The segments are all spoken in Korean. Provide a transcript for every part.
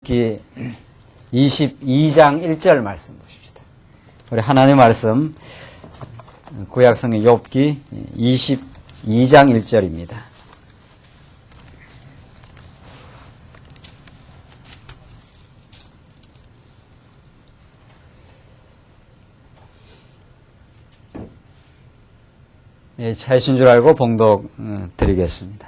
욥기 22장 1절 말씀 보십시다. 우리 하나님의 말씀 구약성경 욥기 22장 1절입니다. 차이신 줄 알고 봉독 드리겠습니다.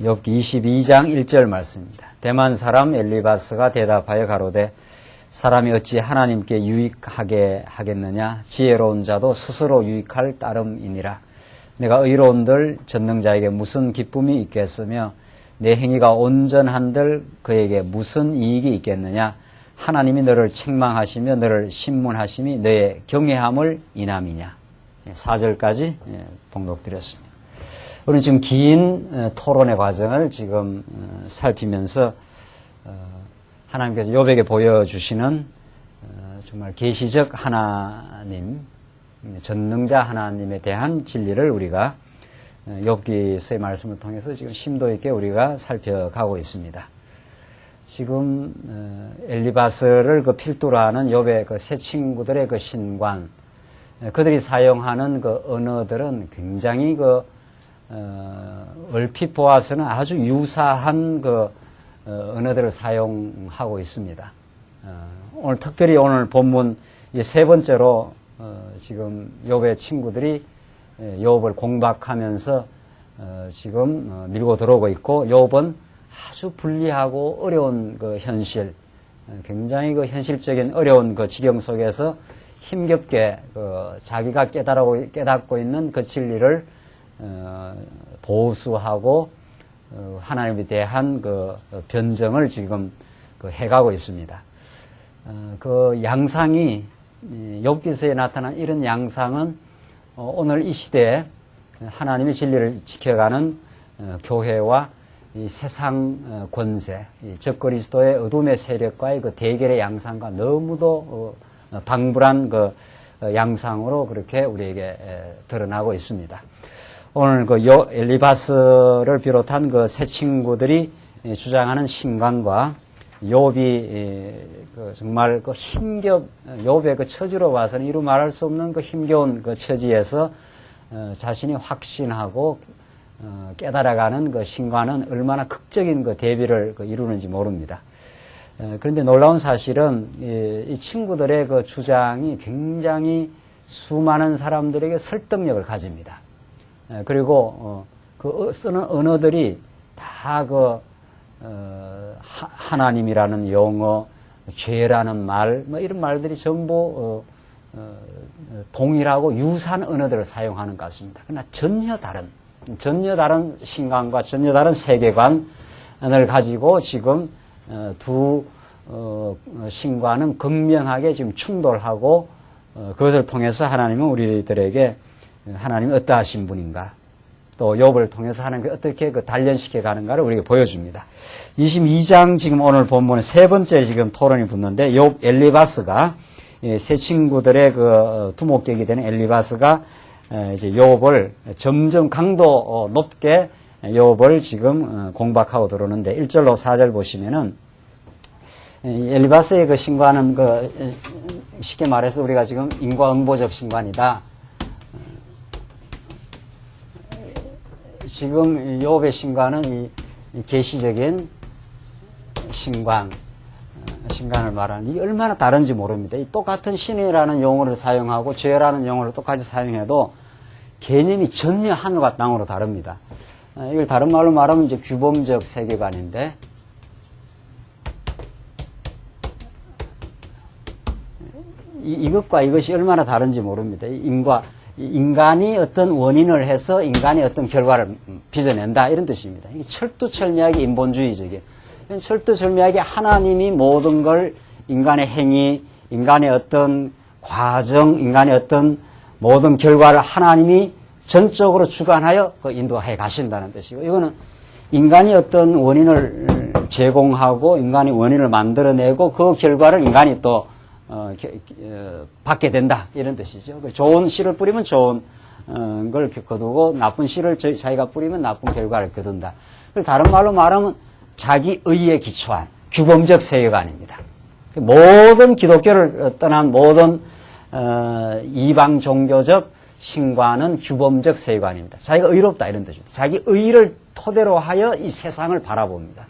욥기 22장 1절 말씀입니다. 대만 사람 엘리바스가 대답하여 가로되 사람이 어찌 하나님께 유익하게 하겠느냐? 지혜로운 자도 스스로 유익할 따름이니라. 내가 의로운들 전능자에게 무슨 기쁨이 있겠으며 내 행위가 온전한들 그에게 무슨 이익이 있겠느냐? 하나님이 너를 책망하시며 너를 신문하심이 너의 경외함을 인함이냐? 4절까지 봉독드렸습니다. 우리는 지금 긴 토론의 과정을 지금 살피면서 하나님께서 욥에게 보여주시는 정말 계시적 하나님, 전능자 하나님에 대한 진리를 우리가 욥기서의 말씀을 통해서 지금 심도 있게 우리가 살펴가고 있습니다. 지금 엘리바스를 필두로 하는 욥의 그 세 친구들의 그 신관, 그들이 사용하는 그 언어들은 굉장히 얼핏 보아서는 아주 유사한 언어들을 사용하고 있습니다. 특별히 오늘 본문 세 번째로 지금 욥의 친구들이 욥을 공박하면서 지금 밀고 들어오고 있고, 욥은 아주 불리하고 어려운 현실, 굉장히 현실적인 어려운 지경 속에서 힘겹게 자기가 깨닫고 있는 그 진리를 보수하고 하나님에 대한 변정을 지금 해가고 있습니다. 그 양상이 욥기서에 나타난 이런 양상은 오늘 이 시대에 하나님의 진리를 지켜가는 교회와 이 세상 권세, 적그리스도의 어둠의 세력과의 대결의 양상과 너무도 방불한 양상으로 그렇게 우리에게 드러나고 있습니다. 오늘 엘리바스를 비롯한 세 친구들이 주장하는 신관과 욥이 정말 욥의 처지로 봐서는 이루 말할 수 없는 힘겨운 처지에서 자신이 확신하고 깨달아가는 신관은 얼마나 극적인 대비를 이루는지 모릅니다. 그런데 놀라운 사실은 이 친구들의 주장이 굉장히 수많은 사람들에게 설득력을 가집니다. 그리고 쓰는 언어들이 다 하나님이라는 용어, 죄라는 말, 이런 말들이 전부 동일하고 유사한 언어들을 사용하는 것 같습니다. 그러나 전혀 다른 신관과 전혀 다른 세계관을 가지고 지금 두 신관은 극명하게 지금 충돌하고 그것을 통해서 하나님은 우리들에게 하나님이 어떠하신 분인가, 또 욥을 통해서 하나님이 어떻게 단련시켜 가는가를 우리에게 보여줍니다. 22장 지금 오늘 본문의 세 번째 지금 토론이 붙는데, 욥 엘리바스가 세 친구들의 두목격이 되는 엘리바스가 이제 욥을 점점 강도 높게 욥을 지금 공박하고 들어오는데, 1절로 4절 보시면은 엘리바스의 신관은 쉽게 말해서 우리가 지금 인과응보적 신관이다. 지금 욥의 신관은 이 계시적인 신관을 말하는, 이 얼마나 다른지 모릅니다. 이 똑같은 신이라는 용어를 사용하고 죄라는 용어를 똑같이 사용해도 개념이 전혀 하늘과 땅으로 다릅니다. 이걸 다른 말로 말하면 이제 규범적 세계관인데, 이것과 이것이 얼마나 다른지 모릅니다. 인간이 어떤 원인을 해서 인간이 어떤 결과를 빚어낸다, 이런 뜻입니다. 이게 철두철미하게 인본주의적이에요. 철두철미하게 하나님이 모든 걸 인간의 행위, 인간의 어떤 과정, 인간의 어떤 모든 결과를 하나님이 전적으로 주관하여 인도해 가신다는 뜻이고, 이거는 인간이 어떤 원인을 제공하고 인간이 원인을 만들어내고 그 결과를 인간이 또 받게 된다, 이런 뜻이죠. 좋은 씨를 뿌리면 좋은 걸 거두고 나쁜 씨를 자기가 뿌리면 나쁜 결과를 거둔다. 다른 말로 말하면 자기 의에 기초한 규범적 세계관입니다. 모든 기독교를 떠난 모든 이방 종교적 신과는 규범적 세계관입니다. 자기가 의롭다 이런 뜻입니다. 자기 의를 토대로 하여 이 세상을 바라봅니다.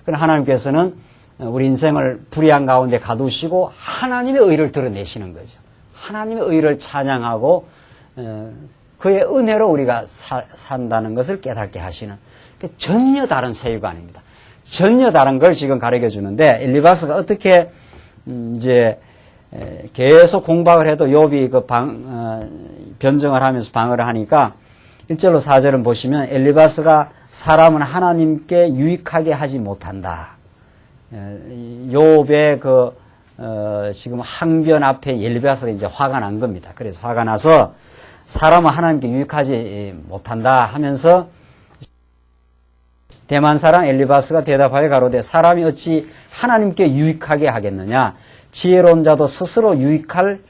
그러나 하나님께서는 우리 인생을 불의한 가운데 가두시고 하나님의 의를 드러내시는 거죠. 하나님의 의를 찬양하고 그의 은혜로 우리가 산다는 것을 깨닫게 하시는 전혀 다른 세계관입니다. 전혀 다른 걸 지금 가르쳐 주는데 엘리바스가 어떻게 이제 계속 공박을 해도 욥이 그 변정을 하면서 방어를 하니까 1절로 4절은 보시면 엘리바스가 사람은 하나님께 유익하게 하지 못한다. 욥의 지금 항변 앞에 엘리바스가 이제 화가 난 겁니다. 그래서 화가 나서 사람은 하나님께 유익하지 못한다 하면서 대만 사람 엘리바스가 대답하여 가로되 사람이 어찌 하나님께 유익하게 하겠느냐 지혜로운 자도 스스로 유익할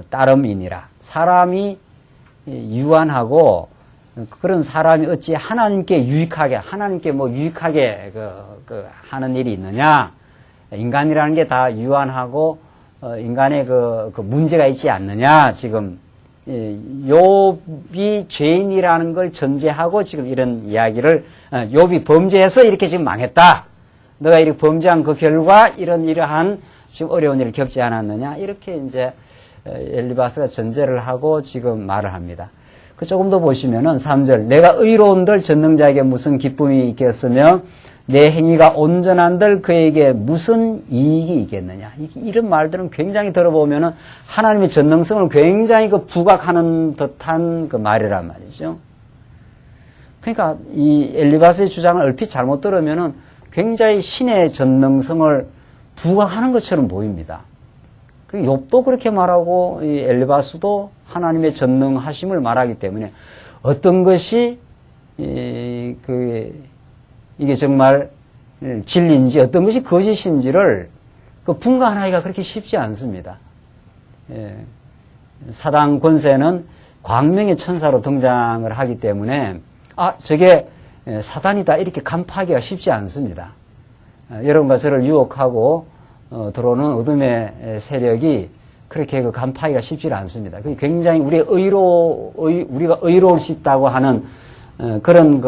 따름이니라. 사람이 유한하고 그런 사람이 어찌 하나님께 유익하게 하나님께 뭐 유익하게 하는 일이 있느냐. 인간이라는 게 다 유한하고 인간의 그 문제가 있지 않느냐. 지금 욥이 죄인이라는 걸 전제하고 지금 이런 이야기를 욥이 범죄해서 이렇게 지금 망했다. 너가 이렇게 범죄한 그 결과 이러한 지금 어려운 일을 겪지 않았느냐. 이렇게 이제 엘리바스가 전제를 하고 지금 말을 합니다. 그 조금 더 보시면은 3절 내가 의로운들 전능자에게 무슨 기쁨이 있겠으며 내 행위가 온전한들 그에게 무슨 이익이 있겠느냐. 이런 말들은 굉장히 들어보면은 하나님의 전능성을 굉장히 부각하는 듯한 그 말이란 말이죠. 그러니까 이 엘리바스의 주장을 얼핏 잘못 들으면은 굉장히 신의 전능성을 부각하는 것처럼 보입니다. 욥도 그렇게 말하고 이 엘리바스도 하나님의 전능하심을 말하기 때문에 어떤 것이 이게 정말 진리인지 어떤 것이 거짓인지를 분간하기가 그렇게 쉽지 않습니다. 사단 권세는 광명의 천사로 등장을 하기 때문에 저게 사단이다 이렇게 간파하기가 쉽지 않습니다. 여러분과 저를 유혹하고 들어오는 어둠의 세력이 그렇게 간파하기가 쉽지 않습니다. 굉장히 우리가 의로울 수 있다고 하는 그런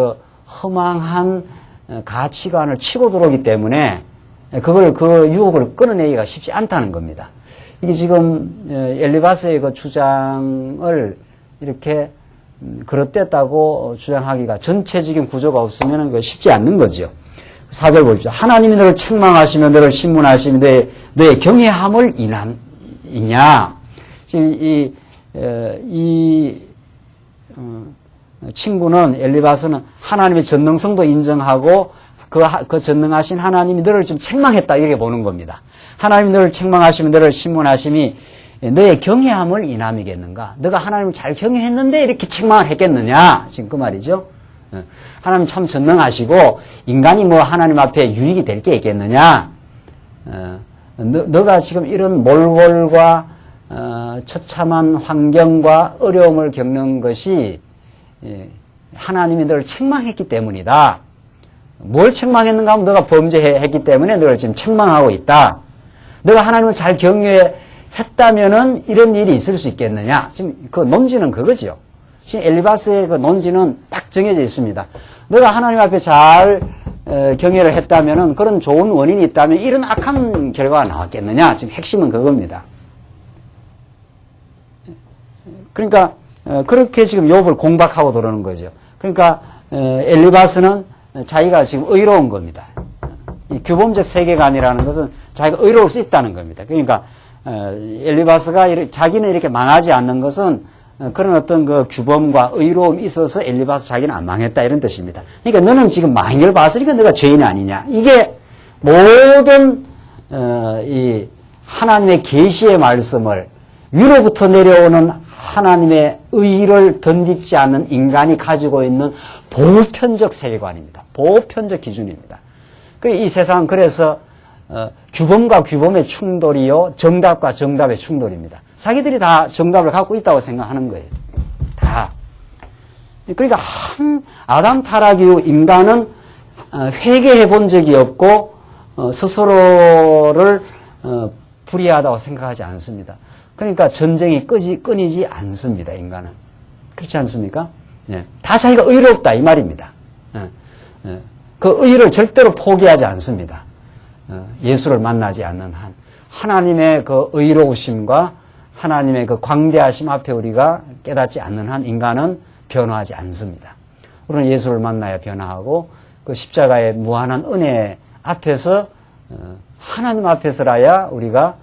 허망한 가치관을 치고 들어오기 때문에 그 유혹을 끊어내기가 쉽지 않다는 겁니다. 이게 지금 엘리바스의 그 주장을 이렇게 그릇됐다고 주장하기가 전체적인 구조가 없으면 쉽지 않는 거죠. 4절 보십시오. 하나님이 너를 책망하시며 너를 신문하시며 너의 경외함을 이냐. 지금 이 친구는 엘리바스는 하나님의 전능성도 인정하고 그 전능하신 하나님이 너를 지금 책망했다 이렇게 보는 겁니다. 하나님이 너를 책망하시며 너를 신문하심이 너의 경외함을 인함이겠는가? 너가 하나님을 잘 경외했는데 이렇게 책망을 했겠느냐? 지금 그 말이죠. 하나님 참 전능하시고 인간이 뭐 하나님 앞에 유익이 될 게 있겠느냐? 너가 지금 이런 몰골과 처참한 환경과 어려움을 겪는 것이 하나님이 너를 책망했기 때문이다. 뭘 책망했는가 하면 너가 범죄했기 때문에 너를 지금 책망하고 있다. 너가 하나님을 잘 경외했다면은 이런 일이 있을 수 있겠느냐? 지금 그 논지는 그거죠. 지금 엘리바스의 그 논지는 딱 정해져 있습니다. 너가 하나님 앞에 잘 경외를 했다면은 그런 좋은 원인이 있다면 이런 악한 결과가 나왔겠느냐? 지금 핵심은 그겁니다. 그러니까 그렇게 지금 욥을 공박하고 들어오는 거죠. 그러니까 엘리바스는 자기가 지금 의로운 겁니다. 이 규범적 세계관이라는 것은 자기가 의로울 수 있다는 겁니다. 그러니까 엘리바스가 자기는 이렇게 망하지 않는 것은 그런 어떤 그 규범과 의로움이 있어서 엘리바스 자기는 안 망했다 이런 뜻입니다. 그러니까 너는 지금 망한 걸 봤으니까 너가 죄인이 아니냐. 이게 모든 이 하나님의 계시의 말씀을 위로부터 내려오는 하나님의 의를 덧입지 않는 인간이 가지고 있는 보편적 세계관입니다. 보편적 기준입니다. 이 세상은 그래서 규범과 규범의 충돌이요 정답과 정답의 충돌입니다. 자기들이 다 정답을 갖고 있다고 생각하는 거예요. 다. 그러니까 아담 타락 이후 인간은 회개해 본 적이 없고 스스로를 불의하다고 생각하지 않습니다. 그러니까 전쟁이 끊이지 않습니다. 인간은. 그렇지 않습니까? 예. 다 자기가 의롭다 이 말입니다. 예. 예. 그 의를 절대로 포기하지 않습니다. 예수를 만나지 않는 한. 하나님의 그 의로우심과 하나님의 그 광대하심 앞에 우리가 깨닫지 않는 한 인간은 변화하지 않습니다. 우리는 예수를 만나야 변화하고 그 십자가의 무한한 은혜 앞에서 하나님 앞에서라야 우리가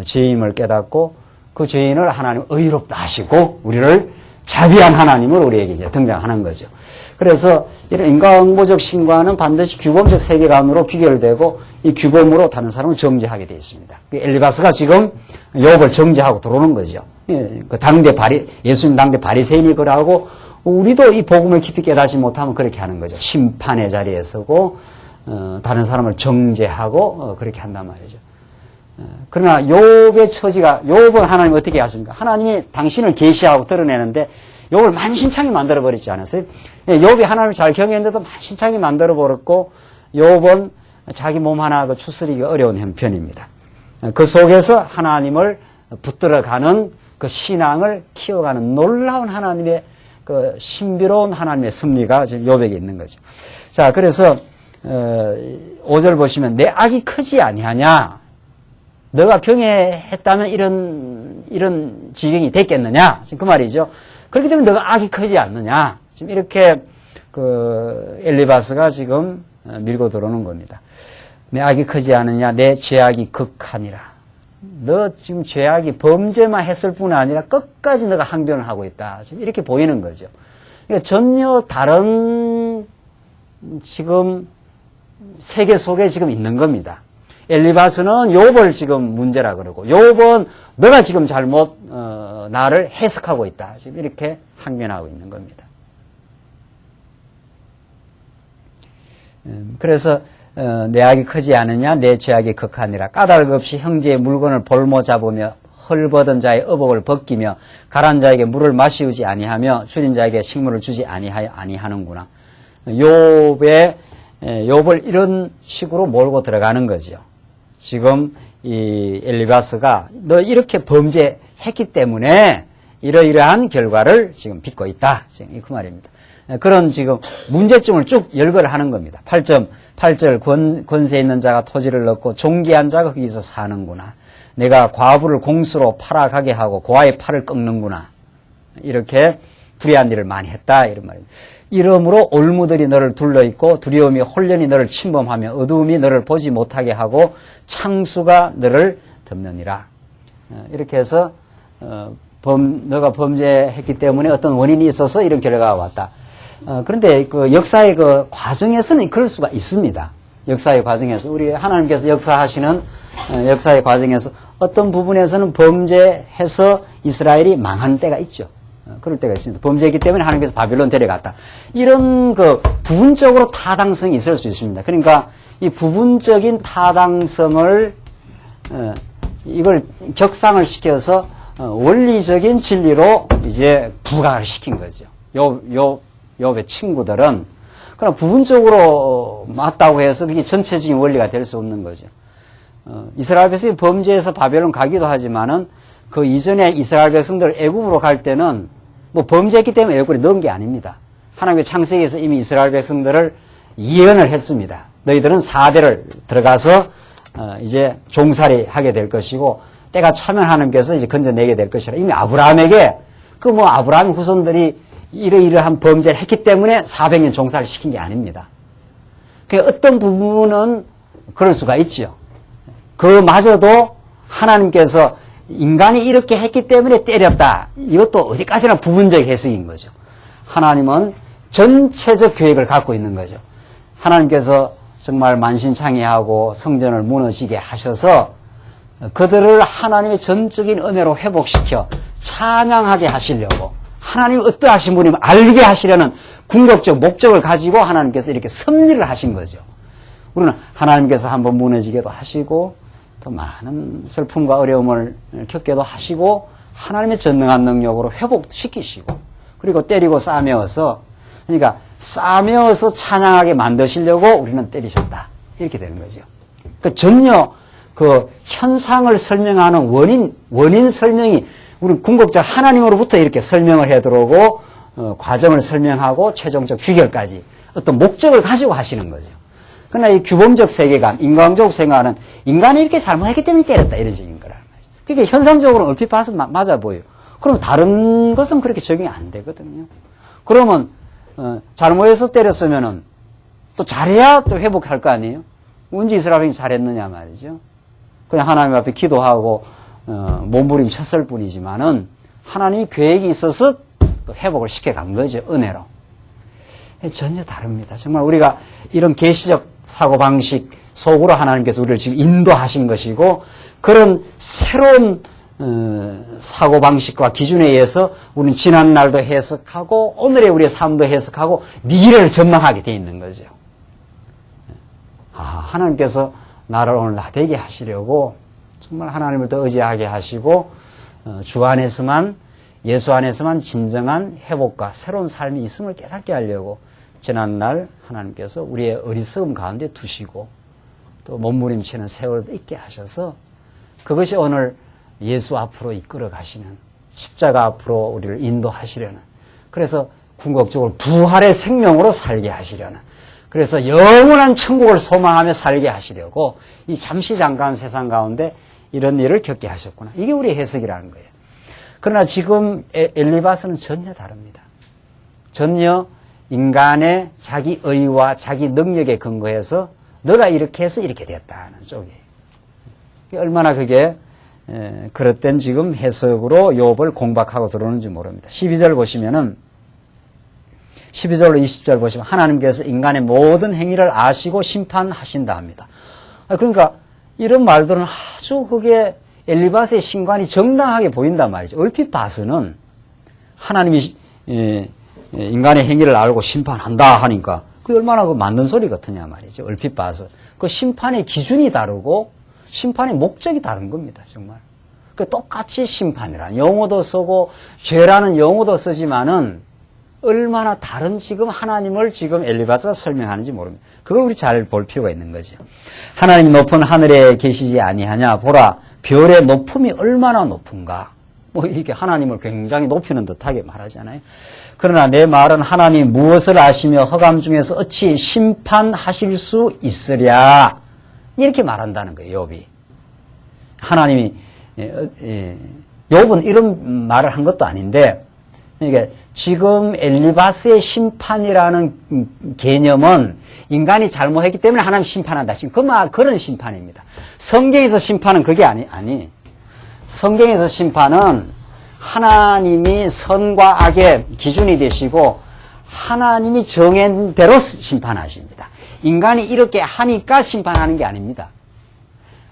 죄임을 깨닫고 그 죄인을 하나님 의롭다 하시고 우리를 자비한 하나님을 우리에게 이제 등장하는 거죠. 그래서 이런 인과응보적 신과는 반드시 규범적 세계관으로 귀결되고 이 규범으로 다른 사람을 정죄하게 되어 있습니다. 엘리바스가 지금 욥을 정죄하고 들어오는 거죠. 그 예수님 당대 바리새인이 그러고 우리도 이 복음을 깊이 깨닫지 못하면 그렇게 하는 거죠. 심판의 자리에 서고 다른 사람을 정죄하고 그렇게 한단 말이죠. 그러나 욥의 처지가 욥은 하나님 어떻게 하십니까? 하나님이 당신을 계시하고 드러내는데 욥을 만신창이 만들어 버리지 않았어요? 욥이 하나님을 잘 경외했는데도 만신창이 만들어 버렸고 욥은 자기 몸 하나 그 추스리기 어려운 형편입니다. 그 속에서 하나님을 붙들어가는 그 신앙을 키워가는 놀라운 하나님의 그 신비로운 하나님의 섭리가 지금 욥에게 있는 거죠. 자, 그래서 5절 보시면 내 악이 크지 아니하냐? 너가 경외했다면 이런 지경이 됐겠느냐? 지금 그 말이죠. 그렇기 때문에 너가 악이 크지 않느냐? 지금 이렇게 그 엘리바스가 지금 밀고 들어오는 겁니다. 내 악이 크지 않느냐? 내 죄악이 극하니라. 너 지금 죄악이 범죄만 했을 뿐 아니라 끝까지 너가 항변을 하고 있다. 지금 이렇게 보이는 거죠. 그러니까 전혀 다른 지금 세계 속에 지금 있는 겁니다. 엘리바스는 욥을 지금 문제라 그러고 욥은 너가 지금 잘못 나를 해석하고 있다. 지금 이렇게 항변하고 있는 겁니다. 그래서 내 악이 크지 않으냐 내 죄악이 극하니라. 까닭 없이 형제의 물건을 볼모 잡으며 헐벗은 자의 의복을 벗기며 가란 자에게 물을 마시우지 아니하며 줄인 자에게 식물을 주지 아니하는구나. 욥을 이런 식으로 몰고 들어가는 거죠. 지금 이 엘리바스가 너 이렇게 범죄했기 때문에 이러이러한 결과를 지금 빚고 있다. 지금 그 말입니다. 그런 지금 문제점을 쭉 열거하는 겁니다. 8절 권세 있는 자가 토지를 얻고 존귀한 자가 거기서 사는구나. 내가 과부를 공수로 팔아가게 하고 고아의 팔을 꺾는구나. 이렇게 불의한 일을 많이 했다. 이런 말입니다. 이러므로 올무들이 너를 둘러있고 두려움이 홀련히 너를 침범하며 어두움이 너를 보지 못하게 하고 창수가 너를 덮느니라. 이렇게 해서 너가 범죄했기 때문에 어떤 원인이 있어서 이런 결과가 왔다. 그런데 그 역사의 그 과정에서는 그럴 수가 있습니다. 역사의 과정에서 우리 하나님께서 역사하시는 역사의 과정에서 어떤 부분에서는 범죄해서 이스라엘이 망한 때가 있죠. 그럴 때가 있습니다. 범죄했기 때문에 하나님께서 바빌론 데려갔다. 이런 그 부분적으로 타당성이 있을 수 있습니다. 그러니까 이 부분적인 타당성을 이걸 격상을 시켜서 원리적인 진리로 이제 부각을 시킨 거죠. 욥의 친구들은 그러나 부분적으로 맞다고 해서 그게 전체적인 원리가 될 수 없는 거죠. 이스라엘 백성이 범죄해서 바벨론 가기도 하지만은 그 이전에 이스라엘 백성들 애굽으로 갈 때는 뭐 범죄했기 때문에 애굽에 넣은 게 아닙니다. 하나님의 창세기에서 이미 이스라엘 백성들을 예언을 했습니다. 너희들은 4대를 들어가서 이제 종살이 하게 될 것이고 때가 차면 하나님께서 이제 건져내게 될 것이라. 이미 아브라함에게 아브라함 후손들이 이러이러한 범죄를 했기 때문에 400년 종살이를 시킨 게 아닙니다. 그러니까 어떤 부분은 그럴 수가 있죠. 그마저도 하나님께서 인간이 이렇게 했기 때문에 때렸다. 이것도 어디까지나 부분적 해석인 거죠. 하나님은 전체적 계획을 갖고 있는 거죠. 하나님께서 정말 만신창이하고 성전을 무너지게 하셔서 그들을 하나님의 전적인 은혜로 회복시켜 찬양하게 하시려고 하나님이 어떠하신 분이면 알게 하시려는 궁극적 목적을 가지고 하나님께서 이렇게 섭리를 하신 거죠. 우리는 하나님께서 한번 무너지게도 하시고 또 많은 슬픔과 어려움을 겪게도 하시고 하나님의 전능한 능력으로 회복시키시고 그리고 때리고 싸매어서 그러니까 싸매어서 찬양하게 만드시려고 우리는 때리셨다. 이렇게 되는 거죠. 그 전혀 그 현상을 설명하는 원인 설명이 우리 궁극적 하나님으로부터 이렇게 설명을 해 들어오고 과정을 설명하고 최종적 귀결까지 어떤 목적을 가지고 하시는 거죠. 그러나 이 규범적 세계관, 인과적 세계관은 인간이 이렇게 잘못했기 때문에 때렸다 이런 식인 거란 말이죠. 그러니까 현상적으로 얼핏 봐서 맞아 보여요. 그럼 다른 것은 그렇게 적용이 안 되거든요. 그러면 잘못해서 때렸으면은 또 잘해야 또 회복할 거 아니에요? 언제 이스라엘이 잘했느냐 말이죠. 그냥 하나님 앞에 기도하고 몸부림 쳤을 뿐이지만은 하나님이 계획이 있어서 또 회복을 시켜간 거죠. 은혜로. 전혀 다릅니다. 정말 우리가 이런 계시적 사고방식 속으로 하나님께서 우리를 지금 인도하신 것이고 그런 새로운 사고방식과 기준에 의해서 우리는 지난 날도 해석하고 오늘의 우리의 삶도 해석하고 미래를 전망하게 되어 있는 거죠. 하나님께서 나를 오늘 나되게 하시려고 정말 하나님을 더 의지하게 하시고 주 안에서만 예수 안에서만 진정한 회복과 새로운 삶이 있음을 깨닫게 하려고 지난날 하나님께서 우리의 어리석음 가운데 두시고 또 몸부림치는 세월도 있게 하셔서 그것이 오늘 예수 앞으로 이끌어 가시는 십자가 앞으로 우리를 인도하시려는 그래서 궁극적으로 부활의 생명으로 살게 하시려는 그래서 영원한 천국을 소망하며 살게 하시려고 이 잠시 잠깐 세상 가운데 이런 일을 겪게 하셨구나. 이게 우리의 해석이라는 거예요. 그러나 지금 엘리바스는 전혀 다릅니다. 전혀 인간의 자기 의와 자기 능력에 근거해서 너가 이렇게 해서 이렇게 됐다는 쪽이에요. 얼마나 그게 그릇된 지금 해석으로 욥을 공박하고 들어오는지 모릅니다. 12절 보시면은 12절로 20절 보시면 하나님께서 인간의 모든 행위를 아시고 심판하신다 합니다. 그러니까 이런 말들은 아주 그게 엘리바스의 신관이 정당하게 보인단 말이죠. 얼핏 봐서는 하나님이 인간의 행위를 알고 심판한다 하니까 그게 얼마나 그 맞는 소리 같으냐 말이죠. 얼핏 봐서. 그 심판의 기준이 다르고 심판의 목적이 다른 겁니다. 정말. 그 똑같이 심판이라는 용어도 쓰고 죄라는 용어도 쓰지만은 얼마나 다른 지금 하나님을 지금 엘리바스가 설명하는지 모릅니다. 그걸 우리 잘 볼 필요가 있는 거죠. 하나님이 높은 하늘에 계시지 아니하냐 보라 별의 높음이 얼마나 높은가. 뭐 이렇게 하나님을 굉장히 높이는 듯하게 말하잖아요. 그러나 내 말은 하나님이 무엇을 아시며 흑암 중에서 어찌 심판하실 수 있으랴. 이렇게 말한다는 거예요. 욥이. 하나님이 욥은 이런 말을 한 것도 아닌데 그러니까 지금 엘리바스의 심판이라는 개념은 인간이 잘못했기 때문에 하나님 심판한다. 지금 그런 심판입니다. 성경에서 심판은 그게 아니. 성경에서 심판은 하나님이 선과 악의 기준이 되시고 하나님이 정한 대로 심판하십니다. 인간이 이렇게 하니까 심판하는 게 아닙니다.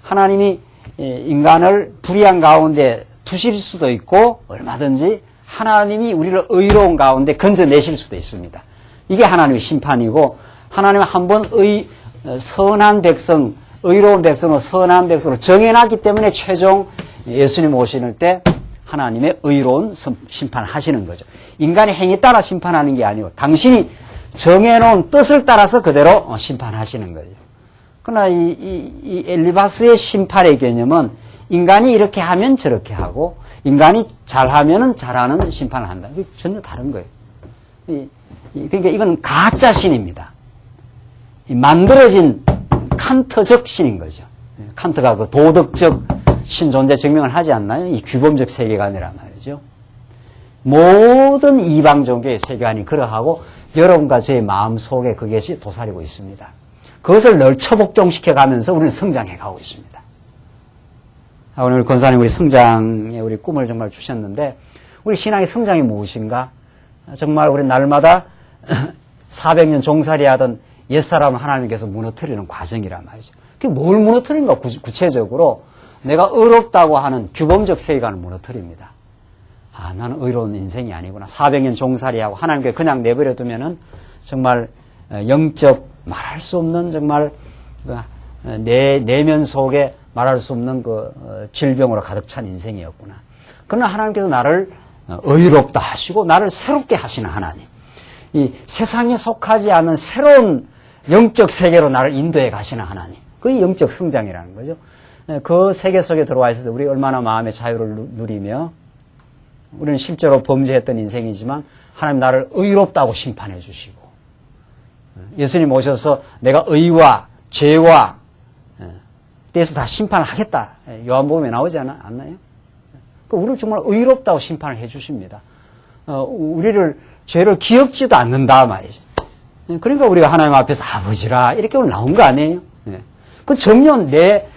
하나님이 인간을 불의한 가운데 두실 수도 있고 얼마든지 하나님이 우리를 의로운 가운데 건져내실 수도 있습니다. 이게 하나님의 심판이고 하나님은 한번 선한 백성, 의로운 백성으로 선한 백성으로 정해놨기 때문에 최종 예수님 오시는 때 하나님의 의로운 심판을 하시는 거죠. 인간의 행위에 따라 심판하는 게 아니고 당신이 정해놓은 뜻을 따라서 그대로 심판하시는 거죠. 그러나 이 엘리바스의 심판의 개념은 인간이 이렇게 하면 저렇게 하고 인간이 잘하면은 잘하는 심판을 한다. 이게 전혀 다른 거예요. 그러니까 이건 가짜 신입니다. 만들어진 칸트적 신인 거죠. 칸트가 그 도덕적 신 존재 증명을 하지 않나요? 이 규범적 세계관이란 말이죠. 모든 이방 종교의 세계관이 그러하고 여러분과 제 마음 속에 그것이 도사리고 있습니다. 그것을 늘 처복종시켜 가면서 우리는 성장해 가고 있습니다. 오늘 권사님 우리 성장의 우리 꿈을 정말 주셨는데 우리 신앙의 성장이 무엇인가? 정말 우리 날마다 400년 종살이 하던 옛사람을 하나님께서 무너뜨리는 과정이란 말이죠. 그게 뭘 무너뜨린가 구체적으로 내가 의롭다고 하는 규범적 세계관을 무너뜨립니다. 나는 의로운 인생이 아니구나. 400년 종살이하고 하나님께 그냥 내버려 두면은 정말 영적 말할 수 없는 정말 내 내면 속에 말할 수 없는 그 질병으로 가득 찬 인생이었구나. 그러나 하나님께서 나를 의롭다 하시고 나를 새롭게 하시는 하나님. 이 세상에 속하지 않은 새로운 영적 세계로 나를 인도해 가시는 하나님. 그게 영적 성장이라는 거죠. 그 세계 속에 들어와 있을 때 우리 얼마나 마음의 자유를 누리며 우리는 실제로 범죄했던 인생이지만 하나님 나를 의롭다고 심판해 주시고 예수님 오셔서 내가 의와 죄와 대해서 다 심판을 하겠다. 요한복음에 나오지 않나요? 우리를 정말 의롭다고 심판을 해 주십니다. 우리를 죄를 기억지도 않는다 말이죠. 그러니까 우리가 하나님 앞에서 아버지라 이렇게 오늘 나온 거 아니에요? 그 전혀 내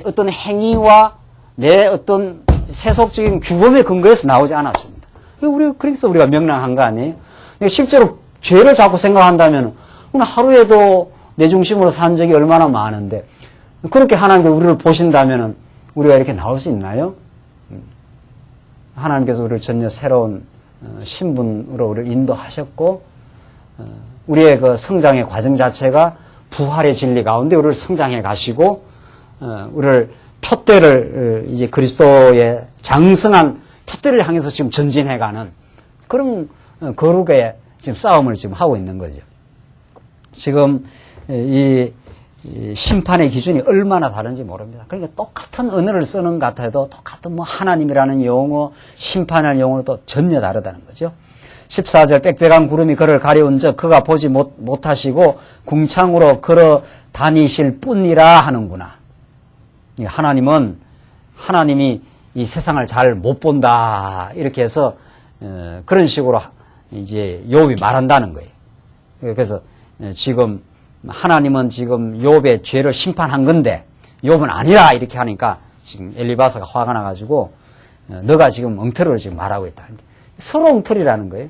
어떤 행위와 내 어떤 세속적인 규범에 근거해서 나오지 않았습니다. 그래서 우리가 명랑한 거 아니에요? 실제로 죄를 자꾸 생각한다면 하루에도 내 중심으로 산 적이 얼마나 많은데 그렇게 하나님께서 우리를 보신다면 우리가 이렇게 나올 수 있나요? 하나님께서 우리를 전혀 새로운 신분으로 우리를 인도하셨고 우리의 그 성장의 과정 자체가 부활의 진리 가운데 우리를 성장해 가시고 우리를 표대를 이제 그리스도의 장성한 표대를 향해서 지금 전진해가는 그런 거룩의 지금 싸움을 지금 하고 있는 거죠. 지금 이 심판의 기준이 얼마나 다른지 모릅니다. 그러니까 똑같은 언어를 쓰는 것 같아도 똑같은 하나님이라는 용어, 심판이라는 용어도 전혀 다르다는 거죠. 14절 빽빽한 구름이 그를 가려운 적 그가 보지 못하시고 궁창으로 걸어 다니실 뿐이라 하는구나. 하나님이 이 세상을 잘 못 본다 이렇게 해서 그런 식으로 이제 욥이 말한다는 거예요. 그래서 지금 하나님은 지금 욥의 죄를 심판한 건데 욥은 아니라 이렇게 하니까 지금 엘리바스가 화가 나가지고 너가 지금 엉터리로 지금 말하고 있다. 서로 엉터리라는 거예요.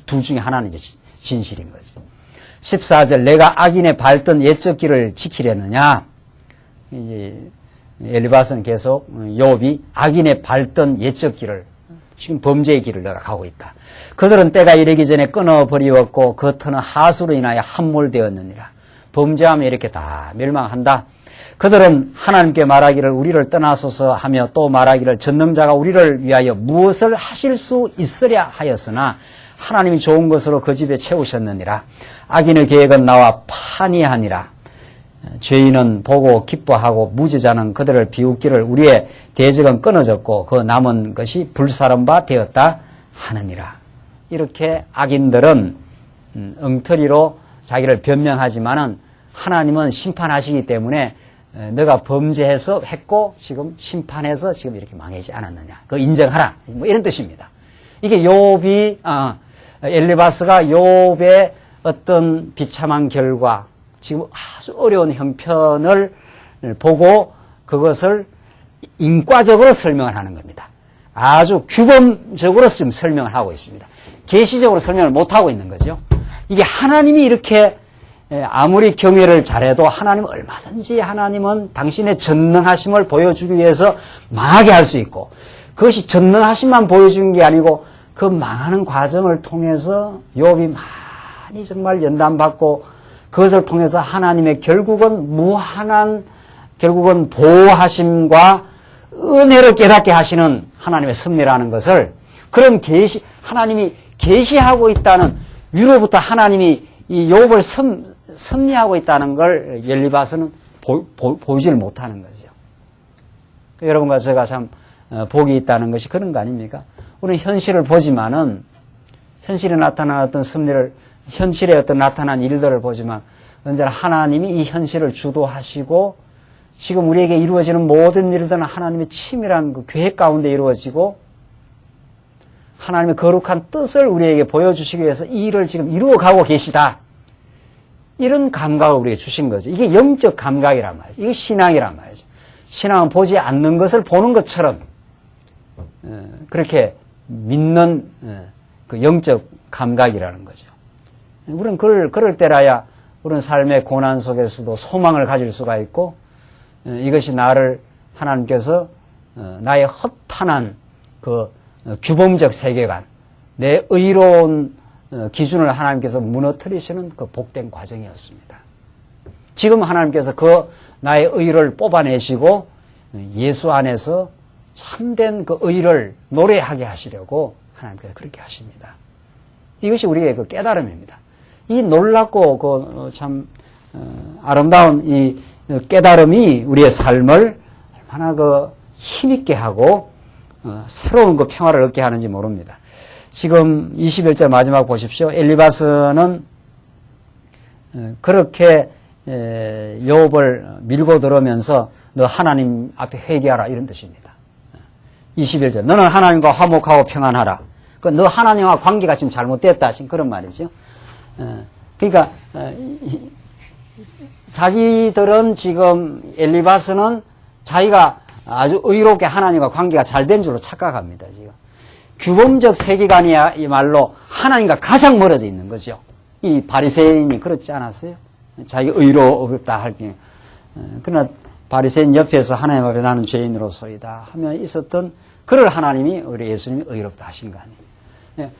둘 중에 하나는 이제 진실인 거죠. 14절 내가 악인의 밟던 옛적 길을 지키려느냐. 이제 엘리바스는 계속 욥이 악인의 밟던 옛적 길을 지금 범죄의 길을 내가 가고 있다. 그들은 때가 이르기 전에 끊어버리었고 그 터는 하수로 인하여 함몰되었느니라. 범죄하면 이렇게 다 멸망한다. 그들은 하나님께 말하기를 우리를 떠나소서 하며 또 말하기를 전능자가 우리를 위하여 무엇을 하실 수 있으랴 하였으나 하나님이 좋은 것으로 그 집에 채우셨느니라. 악인의 계획은 나와 판이하니라. 죄인은 보고 기뻐하고 무지자는 그들을 비웃기를 우리의 대적은 끊어졌고 그 남은 것이 불사른 바 되었다 하느니라. 이렇게 악인들은 엉터리로 자기를 변명하지만은 하나님은 심판하시기 때문에 너가 범죄해서 했고 지금 심판해서 지금 이렇게 망하지 않았느냐. 그거 인정하라. 뭐 이런 뜻입니다. 이게 엘리바스가 욥의 어떤 비참한 결과 지금 아주 어려운 형편을 보고 그것을 인과적으로 설명을 하는 겁니다. 아주 규범적으로 지금 설명을 하고 있습니다. 계시적으로 설명을 못하고 있는 거죠. 이게 하나님이 이렇게 아무리 경외를 잘해도 하나님은 얼마든지 하나님은 당신의 전능하심을 보여주기 위해서 망하게 할 수 있고 그것이 전능하심만 보여주는 게 아니고 그 망하는 과정을 통해서 욥이 많이 정말 연단받고 그것을 통해서 하나님의 결국은 무한한 결국은 보호하심과 은혜를 깨닫게 하시는 하나님의 섭리라는 것을 그런 하나님이 계시하고 있다는 위로부터 하나님이 이 욥을 섭리하고 있다는 걸 엘리바스는 보이지를 못하는 거죠. 여러분과 제가 참 복이 있다는 것이 그런 거 아닙니까? 우리는 현실을 보지만은 현실에 나타난 어떤 섭리를 현실에 어떤 나타난 일들을 보지만 언제나 하나님이 이 현실을 주도하시고 지금 우리에게 이루어지는 모든 일들은 하나님의 치밀한 그 계획 가운데 이루어지고 하나님의 거룩한 뜻을 우리에게 보여주시기 위해서 이 일을 지금 이루어가고 계시다. 이런 감각을 우리에게 주신 거죠. 이게 영적 감각이란 말이죠. 이게 신앙이란 말이죠. 신앙은 보지 않는 것을 보는 것처럼 그렇게 믿는 그 영적 감각이라는 거죠. 우리는 그럴 때라야 우리는 삶의 고난 속에서도 소망을 가질 수가 있고 이것이 나를 하나님께서 나의 허탄한 그 규범적 세계관, 내 의로운 기준을 하나님께서 무너뜨리시는 그 복된 과정이었습니다. 지금 하나님께서 그 나의 의를 뽑아내시고 예수 안에서 참된 그 의를 노래하게 하시려고 하나님께서 그렇게 하십니다. 이것이 우리의 그 깨달음입니다. 이 놀랍고 참 아름다운 이 깨달음이 우리의 삶을 얼마나 힘있게 하고 새로운 평화를 얻게 하는지 모릅니다. 지금 21절 마지막 보십시오. 엘리바스는 그렇게 욥을 밀고 들어오면서 너 하나님 앞에 회개하라 이런 뜻입니다. 21절 너는 하나님과 화목하고 평안하라. 너 하나님과 관계가 지금 잘못됐다. 지금 그런 말이죠. 그러니까 자기들은 지금 엘리바스는 자기가 아주 의롭게 하나님과 관계가 잘 된 줄로 착각합니다. 지금 규범적 세계관이야말로 하나님과 가장 멀어져 있는 거죠. 이 바리새인이 그렇지 않았어요? 자기 의롭다 할 때. 그러나 바리새인 옆에서 하나님 앞에 나는 죄인으로소이다 하며 있었던 그를 하나님이 우리 예수님이 의롭다 하신 거 아니에요.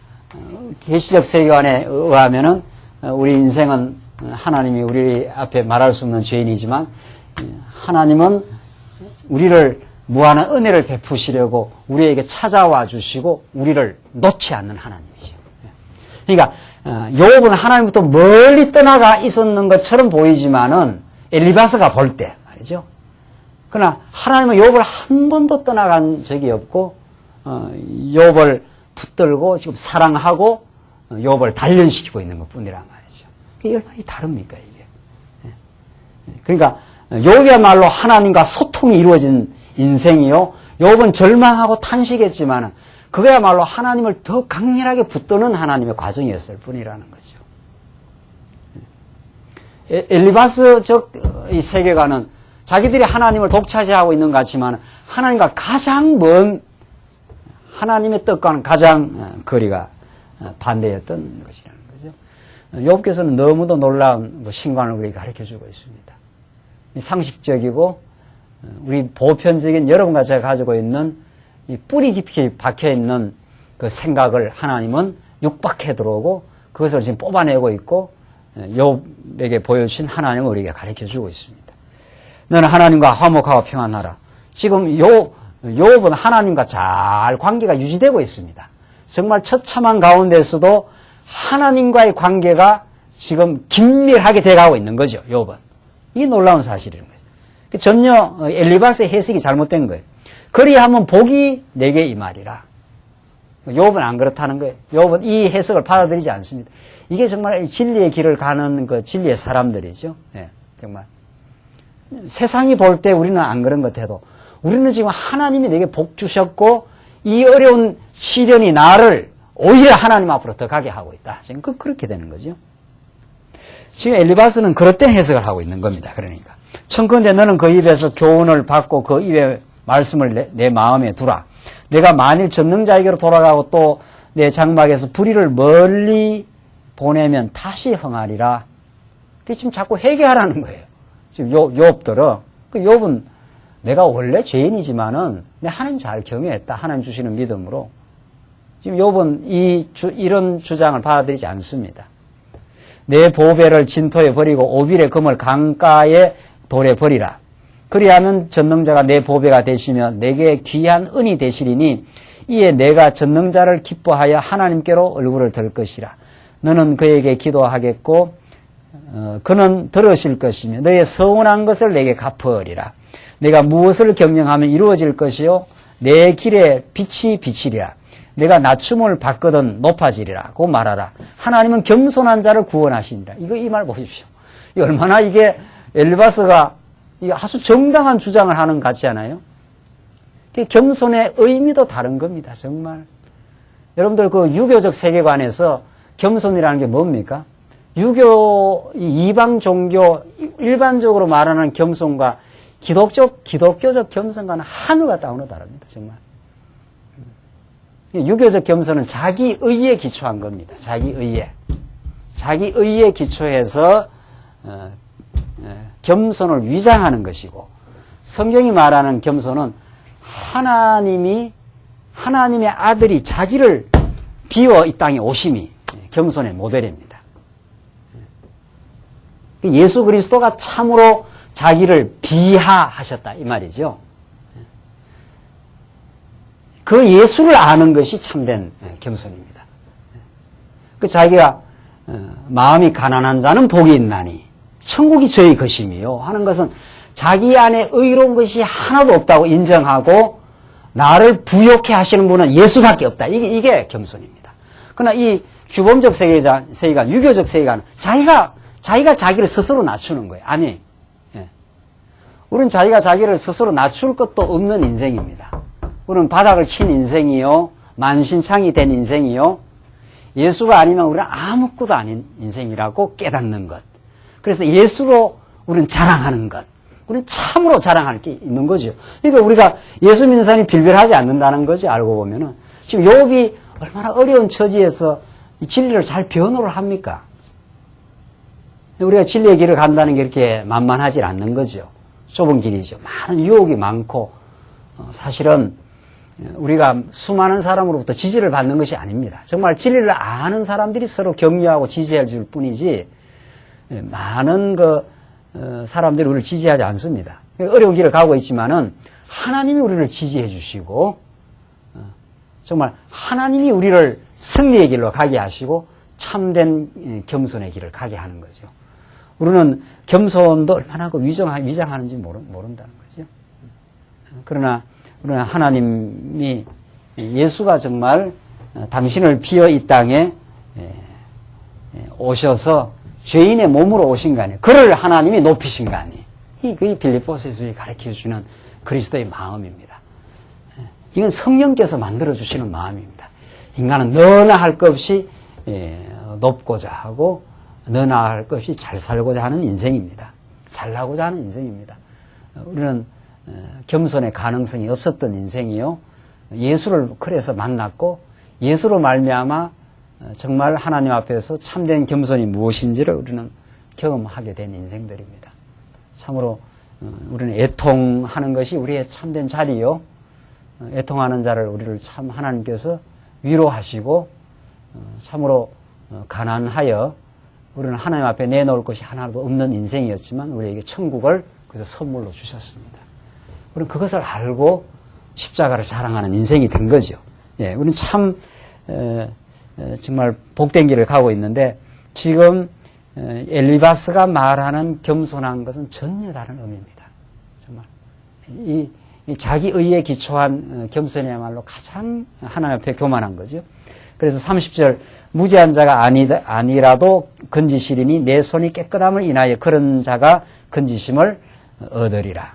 계시적 세계관에 의하면은 우리 인생은 하나님이 우리 앞에 말할 수 없는 죄인이지만 하나님은 우리를 무한한 은혜를 베푸시려고 우리에게 찾아와 주시고 우리를 놓지 않는 하나님이죠. 그러니까 욥은 하나님부터 멀리 떠나가 있었는 것처럼 보이지만은 엘리바스가 볼 때 말이죠. 그러나 하나님은 욥을 한 번도 떠나간 적이 없고 욥을 붙들고 지금 사랑하고 욥을 단련시키고 있는 것뿐이란 말이죠. 이게 얼마나 다릅니까 이게? 그러니까 욥이야말로 하나님과 소통이 이루어진 인생이요. 욥은 절망하고 탄식했지만 그거야말로 하나님을 더 강렬하게 붙드는 하나님의 과정이었을 뿐이라는 거죠. 엘리바스적 이 세계관은 자기들이 하나님을 독차지하고 있는 것 같지만 하나님과 가장 먼 하나님의 뜻과는 가장 거리가 반대였던 것이라는 거죠. 욥께서는 너무도 놀라운 신관을 우리에게 가르쳐주고 있습니다. 상식적이고 우리 보편적인 여러분과 제가 가지고 있는 이 뿌리 깊이 박혀있는 그 생각을 하나님은 육박해 들어오고 그것을 지금 뽑아내고 있고 욥에게 보여주신 하나님을 우리에게 가르쳐주고 있습니다. 너는 하나님과 화목하고 평안하라. 지금 욥은 하나님과 잘 관계가 유지되고 있습니다. 정말 처참한 가운데서도 하나님과의 관계가 지금 긴밀하게 돼가고 있는 거죠. 욥은. 이 놀라운 사실인 거죠. 전혀 엘리바스의 해석이 잘못된 거예요. 그리하면 복이 내게 이 말이라. 욥은 안 그렇다는 거예요. 욥은 이 해석을 받아들이지 않습니다. 이게 정말 진리의 길을 가는 그 진리의 사람들이죠. 네, 정말. 세상이 볼 때 우리는 안 그런 것 해도 우리는 지금 하나님이 내게 복 주셨고 이 어려운 시련이 나를 오히려 하나님 앞으로 더 가게 하고 있다. 지금 그렇게 되는 거죠. 지금 엘리바스는 그릇된 해석을 하고 있는 겁니다. 그러니까. 청컨대 너는 그 입에서 교훈을 받고 그 입에 말씀을 내 마음에 두라. 내가 만일 전능자에게로 돌아가고 또 내 장막에서 불의를 멀리 보내면 다시 흥하리라. 지금 자꾸 회개하라는 거예요. 지금 욥들은. 그 욥은 내가 원래 죄인이지만은 내 하나님 잘 경외했다. 하나님 주시는 믿음으로. 지금 욥은 이런 주장을 받아들이지 않습니다. 내 보배를 진토에 버리고 오빌의 금을 강가에 돌에 버리라. 그리하면 전능자가 내 보배가 되시며 내게 귀한 은이 되시리니 이에 내가 전능자를 기뻐하여 하나님께로 얼굴을 들 것이라. 너는 그에게 기도하겠고 그는 들으실 것이며 너의 서운한 것을 내게 갚으리라. 내가 무엇을 경영하면 이루어질 것이요 내 길에 빛이 비치리라. 내가 낮춤을 받거든 높아지리라고 말하라. 하나님은 겸손한 자를 구원하시니라. 이 말 보십시오. 얼마나 이게 엘리바스가 아주 정당한 주장을 하는 것 같지 않아요? 겸손의 의미도 다른 겁니다. 정말. 여러분들 그 유교적 세계관에서 겸손이라는 게 뭡니까? 이방 종교 일반적으로 말하는 겸손과 기독교적 겸손과는 하늘과 땅으로 다릅니다. 정말. 유교적 겸손은 자기 의에 기초한 겁니다. 자기 의에. 자기 의에 기초해서 겸손을 위장하는 것이고 성경이 말하는 겸손은 하나님의 아들이 자기를 비워 이 땅에 오심이 겸손의 모델입니다. 예수 그리스도가 참으로 자기를 비하하셨다 이 말이죠. 그 예수를 아는 것이 참된 겸손입니다. 그 자기가 마음이 가난한 자는 복이 있나니 천국이 저희 것임이요 하는 것은 자기 안에 의로운 것이 하나도 없다고 인정하고 나를 부욕해 하시는 분은 예수밖에 없다. 이게 겸손입니다. 그러나 이 규범적 세계관, 유교적 세계관은 자기가 자기를 스스로 낮추는 거예요. 아니, 우리는 자기가 자기를 스스로 낮출 것도 없는 인생입니다. 우리는 바닥을 친 인생이요, 만신창이 된 인생이요, 예수가 아니면 우리는 아무것도 아닌 인생이라고 깨닫는 것. 그래서 예수로 우리는 자랑하는 것. 우리는 참으로 자랑할 게 있는 거죠. 그러니까 우리가 예수 믿는 사람이 빌빌하지 않는다는 거지, 알고 보면은. 지금 욥이 얼마나 어려운 처지에서 이 진리를 잘 변호를 합니까? 우리가 진리의 길을 간다는 게 이렇게 만만하지 않는 거죠. 좁은 길이죠. 많은 유혹이 많고, 사실은 우리가 수많은 사람으로부터 지지를 받는 것이 아닙니다. 정말 진리를 아는 사람들이 서로 격려하고 지지해 줄 뿐이지, 많은 사람들이 우리를 지지하지 않습니다. 어려운 길을 가고 있지만은 하나님이 우리를 지지해 주시고, 정말 하나님이 우리를 승리의 길로 가게 하시고 참된 겸손의 길을 가게 하는 거죠. 우리는 겸손도 얼마나 위장하는지 모른다는 거죠. 그러나 우리는 하나님이 예수가 정말 당신을 비워 이 땅에 오셔서 죄인의 몸으로 오신 거 아니에요. 그를 하나님이 높이신 거 아니에요. 그게 빌립보서에서 가르쳐주는 그리스도의 마음입니다. 이건 성령께서 만들어주시는 마음입니다. 인간은 너나 할 것 없이 높고자 하고 너나 할 것 없이 잘 살고자 하는 인생입니다. 잘나고자 하는 인생입니다. 우리는 겸손의 가능성이 없었던 인생이요. 예수를 그래서 만났고 예수로 말미암아 정말 하나님 앞에서 참된 겸손이 무엇인지를 우리는 경험하게 된 인생들입니다. 참으로 우리는 애통하는 것이 우리의 참된 자리요. 애통하는 자를 우리를 참 하나님께서 위로하시고 참으로 가난하여 우리는 하나님 앞에 내놓을 것이 하나도 없는 인생이었지만 우리에게 천국을 그래서 선물로 주셨습니다. 우리는 그것을 알고 십자가를 자랑하는 인생이 된 거죠. 예, 우리는 참 정말 복된 길을 가고 있는데 지금 엘리바스가 말하는 겸손한 것은 전혀 다른 의미입니다. 정말 이 자기 의에 기초한 겸손이야말로 가장 하나님 앞에 교만한 거죠. 그래서 30절 무지한 자가 아니라도 건지시리니 내 손이 깨끗함을 인하여 그런 자가 건지심을 얻으리라.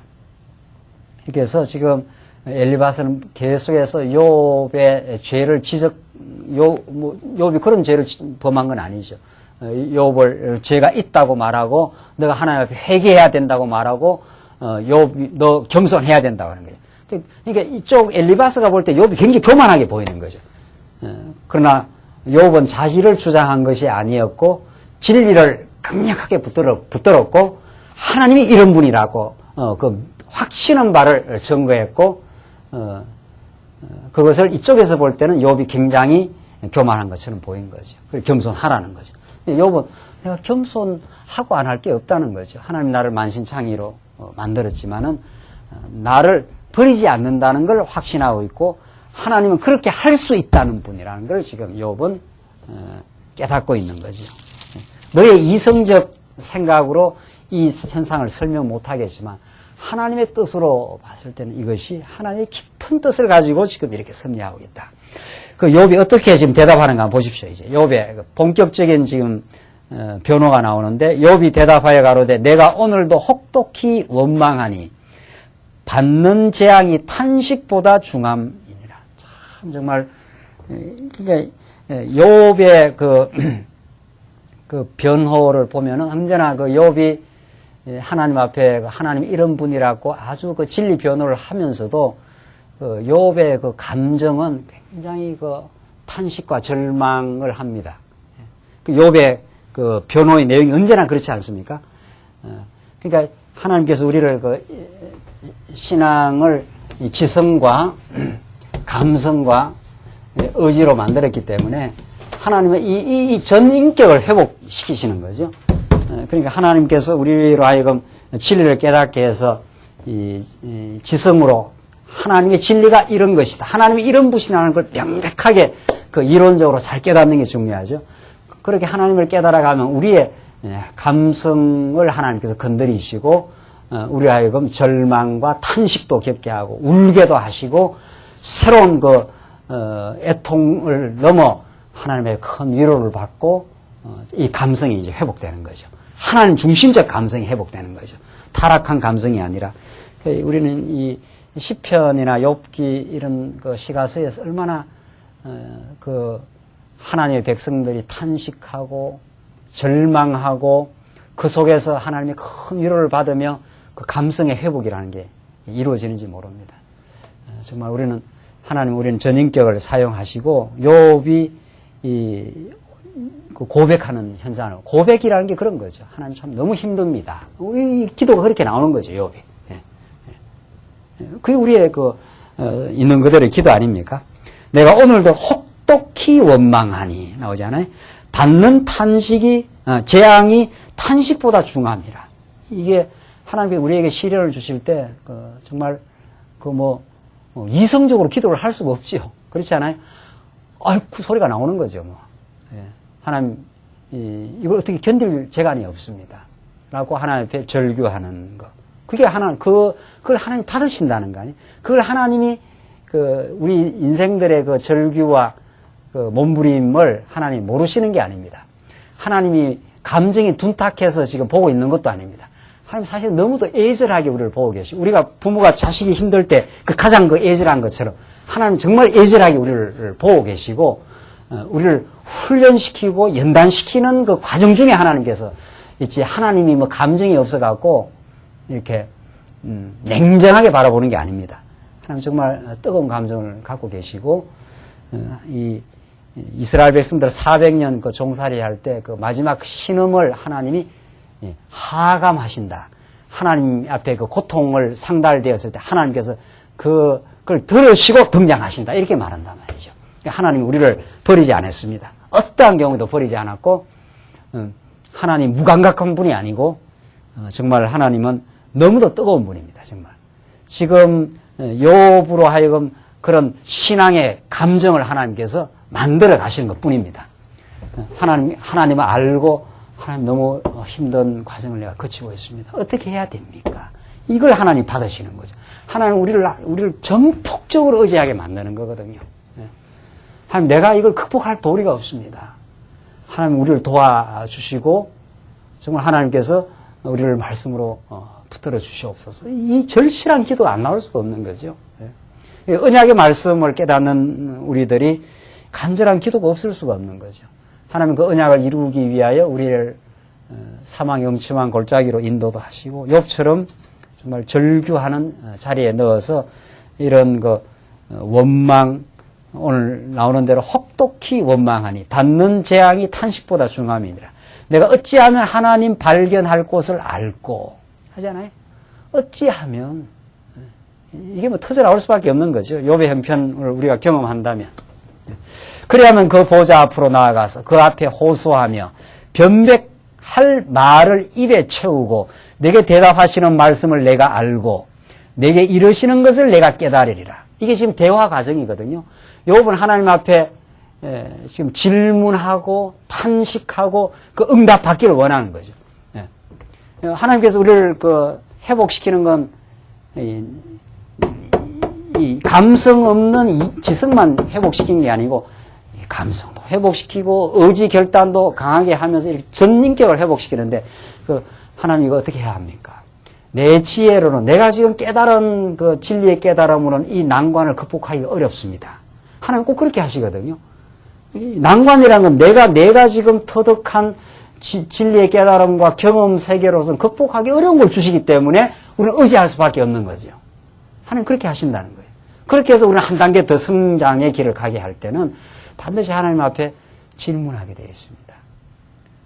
이렇게 해서 지금 엘리바스는 계속해서 욥의 죄를 욥이 그런 죄를 범한 건 아니죠. 욥을 죄가 있다고 말하고 너가 하나님 앞에 회개해야 된다고 말하고 욥이 너 겸손해야 된다고 하는 거예요. 그러니까 이쪽 엘리바스가 볼 때 욥이 굉장히 교만하게 보이는 거죠. 그러나 욥은 자질을 주장한 것이 아니었고 진리를 강력하게 붙들었고 하나님이 이런 분이라고 그 확신한 바를 증거했고 그것을 이쪽에서 볼 때는 욥이 굉장히 교만한 것처럼 보인 거죠. 겸손하라는 거죠. 욥은 내가 겸손하고 안 할 게 없다는 거죠. 하나님 나를 만신창이로 만들었지만은 나를 버리지 않는다는 걸 확신하고 있고 하나님은 그렇게 할 수 있다는 분이라는 걸 지금 욥은 깨닫고 있는 거죠. 너의 이성적 생각으로 이 현상을 설명 못하겠지만 하나님의 뜻으로 봤을 때는 이것이 하나님의 깊은 뜻을 가지고 지금 이렇게 섭리하고 있다. 그 욥이 어떻게 지금 대답하는가 한번 보십시오. 이제 욥의 본격적인 지금 변호가 나오는데 욥이 대답하여 가로되 내가 오늘도 혹독히 원망하니 받는 재앙이 탄식보다 중함이니라. 참 정말 이게 욥의 그 변호를 보면은 언제나 그 욥이 하나님 앞에 하나님 이런 분이라고 아주 그 진리 변호를 하면서도 그 욥의 그 감정은 굉장히 그 탄식과 절망을 합니다. 그 욥의 그 변호의 내용이 언제나 그렇지 않습니까? 그러니까 하나님께서 우리를 그 신앙을 지성과 감성과 의지로 만들었기 때문에 하나님의 이 전 인격을 회복시키시는 거죠. 그러니까 하나님께서 우리로 하여금 진리를 깨닫게 해서 이 지성으로 하나님의 진리가 이런 것이다. 하나님이 이런 분이라는 걸 명백하게 그 이론적으로 잘 깨닫는 게 중요하죠. 그렇게 하나님을 깨달아가면 우리의 감성을 하나님께서 건드리시고 우리 하여금 절망과 탄식도 겪게 하고 울게도 하시고 새로운 애통을 넘어 하나님의 큰 위로를 받고 이 감성이 이제 회복되는 거죠. 하나님 중심적 감성이 회복되는 거죠. 타락한 감성이 아니라 우리는 이 시편이나 욥기 이런 시가서에서 얼마나 하나님의 백성들이 탄식하고 절망하고 그 속에서 하나님의 큰 위로를 받으며 그 감성의 회복이라는 게 이루어지는지 모릅니다. 정말 우리는 전인격을 사용하시고 욥이 고백하는 현장을 고백이라는 게 그런 거죠. 하나님 참 너무 힘듭니다. 이 기도가 그렇게 나오는 거죠. 욥이. 그게 우리의 있는 그대로의 기도 아닙니까? 내가 오늘도 혹독히 원망하니 나오잖아요. 받는 탄식이 재앙이 탄식보다 중함이라. 이게 하나님께 우리에게 시련을 주실 때 정말 이성적으로 기도를 할 수가 없지요. 그렇지 않아요? 그 소리가 나오는 거죠. 하나님 이걸 어떻게 견딜 재간이 없습니다. 라고 하나님 앞에 절규하는 것. 그게 그걸 하나님 받으신다는 거 아니에요? 그걸 하나님이 우리 인생들의 절규와 몸부림을 하나님 모르시는 게 아닙니다. 하나님이 감정이 둔탁해서 지금 보고 있는 것도 아닙니다. 하나님 사실 너무도 애절하게 우리를 보고 계시고, 우리가 부모가 자식이 힘들 때 가장 애절한 것처럼 하나님 정말 애절하게 우리를 보고 계시고, 우리를 훈련시키고 연단시키는 그 과정 중에 하나님께서 있지, 하나님이 감정이 없어갖고 이렇게 냉정하게 바라보는 게 아닙니다. 하나님 정말 뜨거운 감정을 갖고 계시고, 이 이스라엘 백성들 400년 종살이 할 때 마지막 신음을 하나님이 하감하신다. 하나님 앞에 고통을 상달되었을 때 하나님께서 그걸 들으시고 등장하신다. 이렇게 말한단 말이죠. 하나님이 우리를 버리지 않았습니다. 어떠한 경우도 버리지 않았고, 하나님 무감각한 분이 아니고, 정말 하나님은 너무도 뜨거운 분입니다. 정말. 지금 욥으로 하여금 그런 신앙의 감정을 하나님께서 만들어 가시는 것 뿐입니다. 하나님을 알고, 하나님 너무 힘든 과정을 내가 거치고 있습니다. 어떻게 해야 됩니까? 이걸 하나님 받으시는 거죠. 하나님 우리를 전폭적으로 의지하게 만드는 거거든요. 하나님 내가 이걸 극복할 도리가 없습니다. 하나님 우리를 도와주시고, 정말 하나님께서 우리를 말씀으로 붙들어 주시옵소서. 이 절실한 기도 안 나올 수가 없는 거죠. 언약의 말씀을 깨닫는 우리들이 간절한 기도가 없을 수가 없는 거죠. 하나님 그 언약을 이루기 위하여 우리를 사망의 엄침한 골짜기로 인도도 하시고, 욥처럼 정말 절규하는 자리에 넣어서 이런 원망, 오늘 나오는 대로 혹독히 원망하니 받는 재앙이 탄식보다 중함이니라. 내가 어찌하면 하나님 발견할 곳을 알고 하잖아요. 어찌하면 이게 터져 나올 수밖에 없는 거죠. 욥의 형편을 우리가 경험한다면. 그래야만 그 보좌 앞으로 나아가서 그 앞에 호소하며 변백할 말을 입에 채우고 내게 대답하시는 말씀을 내가 알고 내게 이르시는 것을 내가 깨달으리라. 이게 지금 대화 과정이거든요. 욥은 하나님 앞에 지금 질문하고 탄식하고 그 응답받기를 원하는 거죠. 하나님께서 우리를 회복시키는 건 이 감성 없는 이 지성만 회복시키는 게 아니고 감성도 회복시키고 의지 결단도 강하게 하면서 이렇게 전인격을 회복시키는데 하나님 이거 어떻게 해야 합니까? 내 지혜로는 내가 지금 깨달은 진리의 깨달음으로는 이 난관을 극복하기가 어렵습니다. 하나님 꼭 그렇게 하시거든요. 이 난관이라는 건 내가 지금 터득한 진리의 깨달음과 경험 세계로서는 극복하기 어려운 걸 주시기 때문에 우리는 의지할 수밖에 없는 거죠. 하나님 그렇게 하신다는 거예요. 그렇게 해서 우리는 한 단계 더 성장의 길을 가게 할 때는 반드시 하나님 앞에 질문하게 되어 있습니다.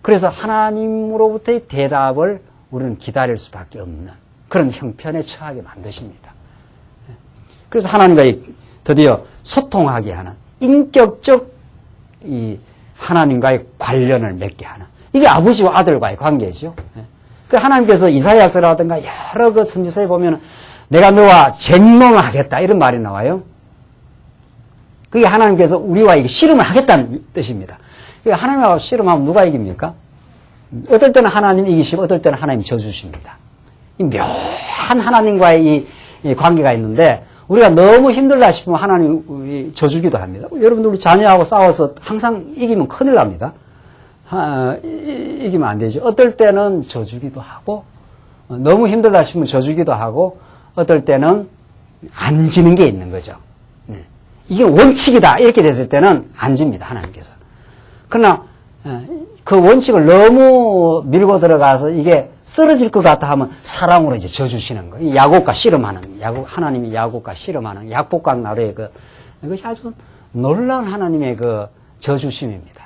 그래서 하나님으로부터의 대답을 우리는 기다릴 수밖에 없는 그런 형편에 처하게 만드십니다. 그래서 하나님과 드디어 소통하게 하는 인격적 이 하나님과의 관련을 맺게 하는 이게 아버지와 아들과의 관계죠. 그 하나님께서 이사야서라든가 여러 선지서에 보면 내가 너와 쟁론을 하겠다 이런 말이 나와요. 그게 하나님께서 우리와 이게 씨름을 하겠다는 뜻입니다. 하나님하고 씨름하면 누가 이깁니까? 어떨 때는 하나님 이기시고 어떨 때는 하나님 져주십니다. 이 묘한 하나님과의 이 관계가 있는데 우리가 너무 힘들다 싶으면 하나님이 져주기도 합니다. 여러분들 우리 자녀하고 싸워서 항상 이기면 큰일 납니다. 이기면 안 되죠. 어떨 때는 져주기도 하고 너무 힘들다 싶으면 져주기도 하고 어떨 때는 안 지는 게 있는 거죠. 이게 원칙이다 이렇게 됐을 때는 안 집니다. 하나님께서. 그러나 그 원칙을 너무 밀고 들어가서 이게 쓰러질 것 같다 하면 사랑으로 이제 져주시는 거예요. 야곱과 씨름하는, 하나님이 야곱과 씨름하는 약복강 나루의 이것이 아주 놀라운 하나님의 그 져주심입니다.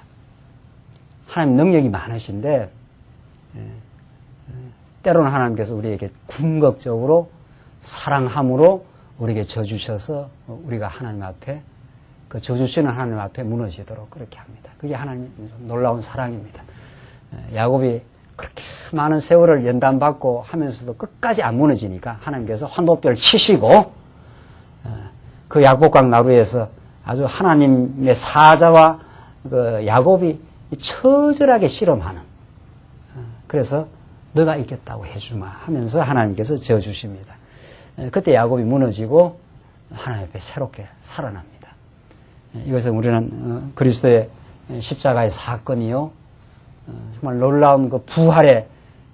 하나님 능력이 많으신데, 때로는 하나님께서 우리에게 궁극적으로 사랑함으로 우리에게 져주셔서 우리가 하나님 앞에, 그 져주시는 하나님 앞에 무너지도록 그렇게 합니다. 그게 하나님의 놀라운 사랑입니다. 야곱이 그렇게 많은 세월을 연단받고 하면서도 끝까지 안 무너지니까 하나님께서 환도뼈를 치시고 그 약복강 나루에서 아주 하나님의 사자와 그 야곱이 처절하게 씨름하는 그래서 너가 이겼다고 해주마 하면서 하나님께서 져주십니다. 그때 야곱이 무너지고 하나님 앞에 새롭게 살아납니다. 이것은 우리는 그리스도의 십자가의 사건이요 정말 놀라운 그 부활의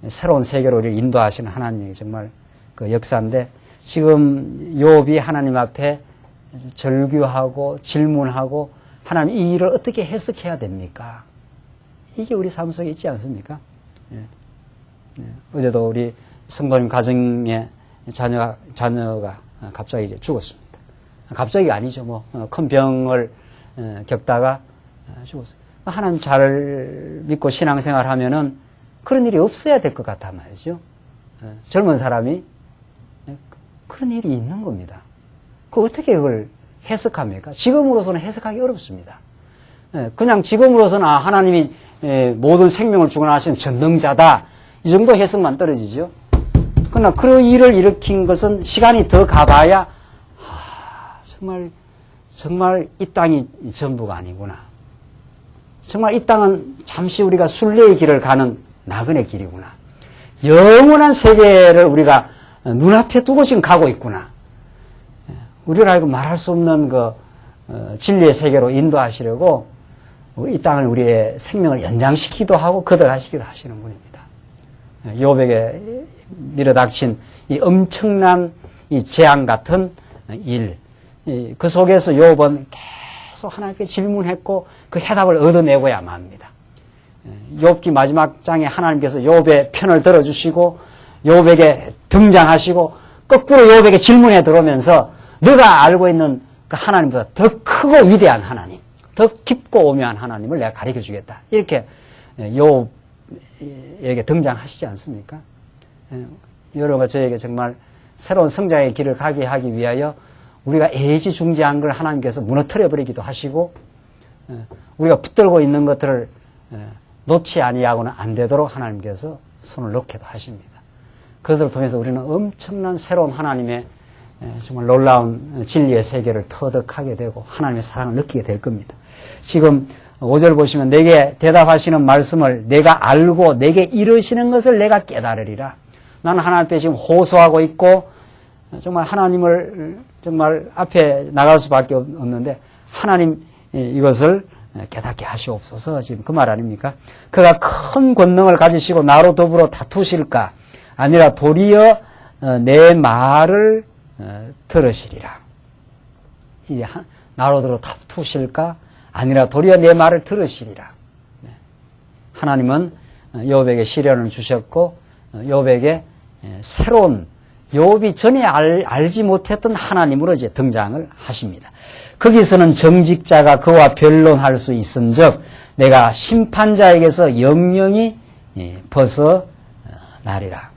새로운 세계로 우리를 인도하시는 하나님의 정말 그 역사인데 지금 욥이 하나님 앞에 절규하고 질문하고 하나님 이 일을 어떻게 해석해야 됩니까? 이게 우리 삶 속에 있지 않습니까? 어제도 우리 성도님 가정에 자녀가 갑자기 이제 죽었습니다. 갑자기가 아니죠. 뭐 큰 병을 겪다가 죽었어요. 하나님 잘 믿고 신앙생활 하면은 그런 일이 없어야 될 것 같단 말이죠. 젊은 사람이 그런 일이 있는 겁니다. 어떻게 그걸 해석합니까? 지금으로서는 해석하기 어렵습니다. 그냥 지금으로서는 하나님이 모든 생명을 주관하시는 전능자다. 이 정도 해석만 떨어지죠. 그러나 그 일을 일으킨 것은 시간이 더 가봐야 정말 이 땅이 전부가 아니구나. 정말 이 땅은 잠시 우리가 순례의 길을 가는 나그네 길이구나. 영원한 세계를 우리가 눈앞에 두고 지금 가고 있구나. 우리를 알고 말할 수 없는 진리의 세계로 인도하시려고 이 땅을 우리의 생명을 연장시키기도 하고 걷어가시기도 하시는 분입니다. 욥에게 밀어닥친 이 엄청난 이 재앙 같은 일, 그 속에서 욥은 계속 하나님께 질문했고 그 해답을 얻어내고야만 합니다. 욥기 마지막 장에 하나님께서 욥의 편을 들어주시고 욥에게 등장하시고 거꾸로 욥에게 질문해 들어오면서 너가 알고 있는 그 하나님보다 더 크고 위대한 하나님, 더 깊고 오묘한 하나님을 내가 가르쳐 주겠다. 이렇게 욥에게 등장하시지 않습니까? 여러분과 저에게 정말 새로운 성장의 길을 가게 하기 위하여 우리가 애지중지한 걸 하나님께서 무너뜨려 버리기도 하시고 우리가 붙들고 있는 것들을 놓지 아니하고는 안 되도록 하나님께서 손을 놓게도 하십니다. 그것을 통해서 우리는 엄청난 새로운 하나님의 정말 놀라운 진리의 세계를 터득하게 되고 하나님의 사랑을 느끼게 될 겁니다. 지금 5절 보시면 내게 대답하시는 말씀을 내가 알고 내게 이르시는 것을 내가 깨달으리라. 나는 하나님 앞에 지금 호소하고 있고 정말 하나님을 정말 앞에 나갈 수밖에 없는데 하나님 이것을 깨닫게 하시옵소서. 지금 그 말 아닙니까? 그가 큰 권능을 가지시고 나로 더불어 다투실까? 아니라 도리어 내 말을 들으시리라. 나로 더불어 다투실까? 아니라 도리어 내 말을 들으시리라. 하나님은 욥에게 시련을 주셨고 욥에게 새로운 욥이 전에 알지 못했던 하나님으로 이제 등장을 하십니다. 거기서는 정직자가 그와 변론할 수 있은즉 내가 심판자에게서 영영이 벗어나리라.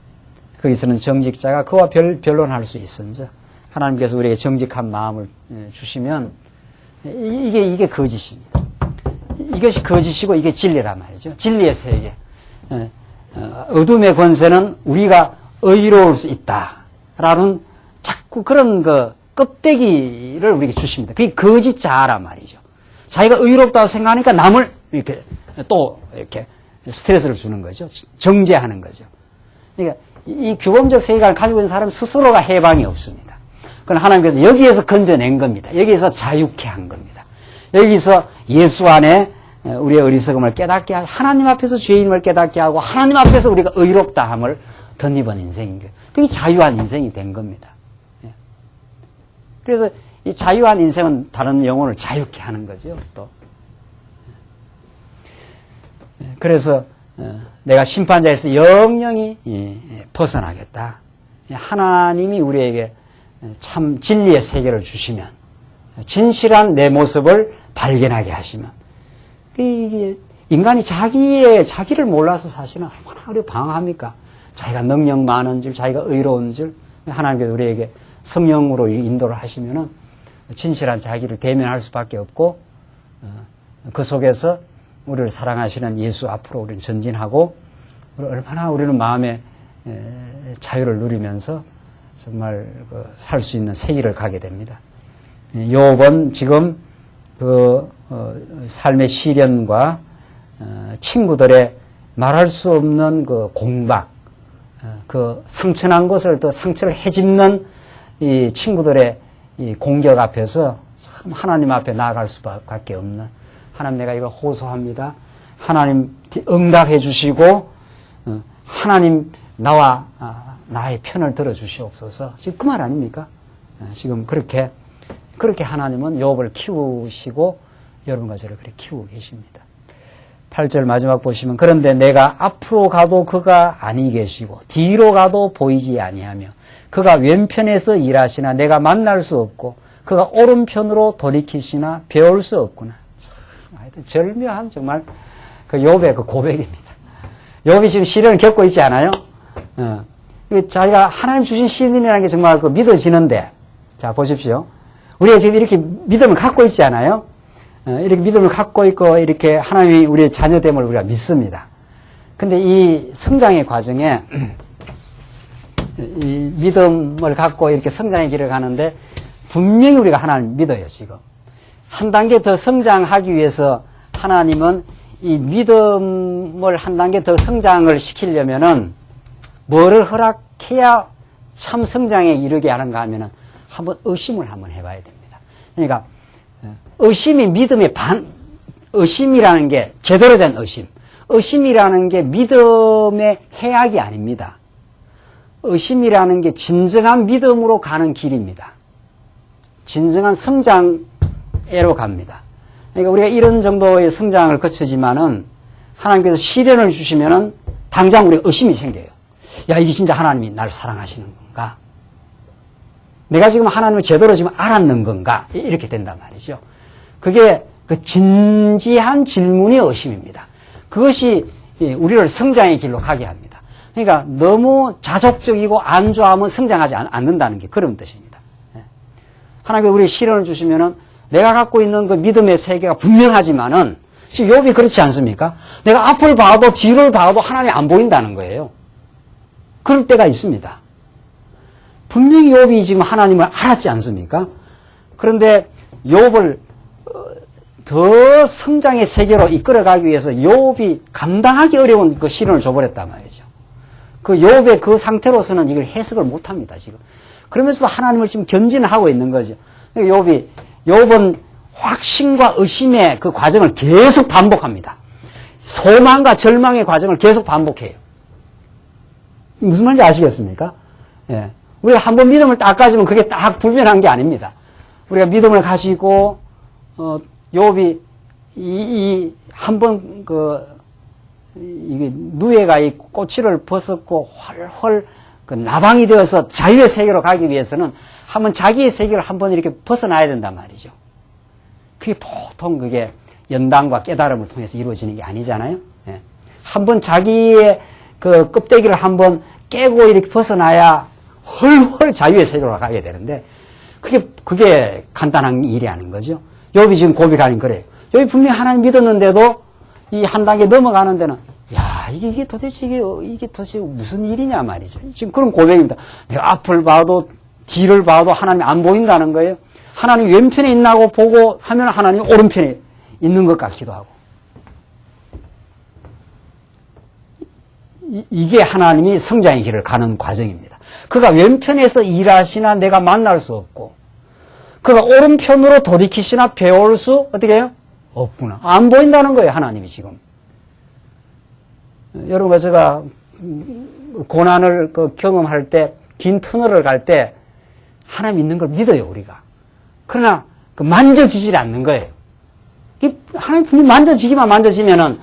거기서는 정직자가 그와 변론할 수 있은즉 하나님께서 우리에게 정직한 마음을 주시면 이게 거짓입니다. 이것이 거짓이고 이게 진리란 말이죠. 진리의 세계. 어둠의 권세는 우리가 의로울 수 있다라는 자꾸 그런 껍데기를 우리에게 주십니다. 그게 거짓자란 말이죠. 자기가 의롭다고 생각하니까 남을 이렇게 또 이렇게 스트레스를 주는 거죠. 정죄하는 거죠. 그러니까 이 규범적 세계관을 가지고 있는 사람 스스로가 해방이 없습니다. 그건 하나님께서 여기에서 건져낸 겁니다. 여기에서 자유케 한 겁니다. 여기서 예수 안에 우리의 어리석음을 깨닫게 하고 하나님 앞에서 죄인임을 깨닫게 하고 하나님 앞에서 우리가 의롭다함을 덧입은 인생인 거예요. 그게 자유한 인생이 된 겁니다. 그래서 이 자유한 인생은 다른 영혼을 자유케 하는 거죠. 또 그래서 내가 심판자에서 영영이 벗어나겠다. 하나님이 우리에게 참 진리의 세계를 주시면 진실한 내 모습을 발견하게 하시면 인간이 자기를 몰라서 사실은 얼마나 방황합니까? 자기가 능력 많은 줄, 자기가 의로운 줄 하나님께서 우리에게 성령으로 인도를 하시면은 진실한 자기를 대면할 수밖에 없고 그 속에서 우리를 사랑하시는 예수 앞으로 우리는 전진하고 얼마나 우리는 마음의 자유를 누리면서 정말 살 수 있는 세기를 가게 됩니다. 욥은 지금 그 삶의 시련과 친구들의 말할 수 없는 그 공박, 그 상처난 것을 또 상처를 헤집는 이 친구들의 이 공격 앞에서 참 하나님 앞에 나아갈 수밖에 없는, 하나님 내가 이걸 호소합니다. 하나님 응답해 주시고 하나님 나의 편을 들어 주시옵소서. 지금 그 말 아닙니까? 지금 그렇게 하나님은 욥을 키우시고 여러분과 저를 그렇게 키우고 계십니다. 8절 마지막 보시면 그런데 내가 앞으로 가도 그가 아니 계시고 뒤로 가도 보이지 아니하며 그가 왼편에서 일하시나 내가 만날 수 없고 그가 오른편으로 돌이키시나 배울 수 없구나. 하여튼 절묘한 정말 그 욥의 그 고백입니다. 욥이 지금 시련을 겪고 있지 않아요? 자기가 하나님 주신 시련이라는 게 정말 그 믿어지는데, 자 보십시오. 우리가 지금 이렇게 믿음을 갖고 있지 않아요? 이렇게 믿음을 갖고 있고 이렇게 하나님이 우리의 자녀됨을 우리가 믿습니다. 근데 이 성장의 과정에 이 믿음을 갖고 이렇게 성장의 길을 가는데 분명히 우리가 하나님을 믿어요. 지금 한 단계 더 성장하기 위해서 하나님은 이 믿음을 한 단계 더 성장을 시키려면은 뭐를 허락해야 참 성장에 이르게 하는가 하면은 한번 의심을 한번 해봐야 됩니다. 그러니까 의심이 믿음의 의심이라는 게 제대로 된 의심이라는 게 믿음의 해악이 아닙니다. 의심이라는 게 진정한 믿음으로 가는 길입니다. 진정한 성장애로 갑니다. 그러니까 우리가 이런 정도의 성장을 거치지만은 하나님께서 시련을 주시면은 당장 우리가 의심이 생겨요. 야, 이게 진짜 하나님이 나를 사랑하시는 건가? 내가 지금 하나님을 제대로 지금 알았는 건가? 이렇게 된단 말이죠. 그게 그 진지한 질문의 의심입니다. 그것이 우리를 성장의 길로 가게 합니다. 그러니까 너무 자속적이고 안주하면 성장하지 않는다는 게 그런 뜻입니다. 하나님께서 우리에게 시련을 주시면은 내가 갖고 있는 그 믿음의 세계가 분명하지만은 지금 욥이 그렇지 않습니까? 내가 앞을 봐도 뒤를 봐도 하나님이 안 보인다는 거예요. 그럴 때가 있습니다. 분명히 욥이 지금 하나님을 알았지 않습니까? 그런데 욥을 더 성장의 세계로 이끌어가기 위해서 욥이 감당하기 어려운 그 시련을 줘버렸단 말이죠. 그 욥의 그 상태로서는 이걸 해석을 못합니다, 지금. 그러면서도 하나님을 지금 견진하고 있는 거죠. 그러니까 욥은 확신과 의심의 그 과정을 계속 반복합니다. 소망과 절망의 과정을 계속 반복해요. 무슨 말인지 아시겠습니까? 예. 우리가 한번 믿음을 딱 가지면 그게 딱 불변한 게 아닙니다. 우리가 믿음을 가지고, 욥이, 한번 이게 누에가 이 꼬치를 벗었고 헐헐 그 나방이 되어서 자유의 세계로 가기 위해서는 한번 자기의 세계를 한번 이렇게 벗어나야 된단 말이죠. 그게 보통 그게 연단과 깨달음을 통해서 이루어지는 게 아니잖아요. 예. 한번 자기의 그 껍데기를 한번 깨고 이렇게 벗어나야 헐헐 자유의 세계로 가게 되는데 그게 간단한 일이 아닌 거죠. 욥이 지금 고백하는 그래요. 욥이 분명히 하나님 믿었는데도 이 한 단계 넘어가는 데는 야, 이게 도대체 무슨 일이냐 말이죠. 지금 그런 고백입니다. 내가 앞을 봐도 뒤를 봐도 하나님이 안 보인다는 거예요. 하나님이 왼편에 있나고 보고 하면 하나님이 오른편에 있는 것 같기도 하고. 이게 하나님이 성장의 길을 가는 과정입니다. 그가 왼편에서 일하시나 내가 만날 수 없고, 그가 오른편으로 돌이키시나 배울 수 어떻게 해요? 없구나. 안 보인다는 거예요, 하나님이 지금. 여러분, 제가 고난을 경험할 때, 긴 터널을 갈 때 하나님 있는 걸 믿어요, 우리가. 그러나 만져지질 않는 거예요. 하나님 분명히 만져지면은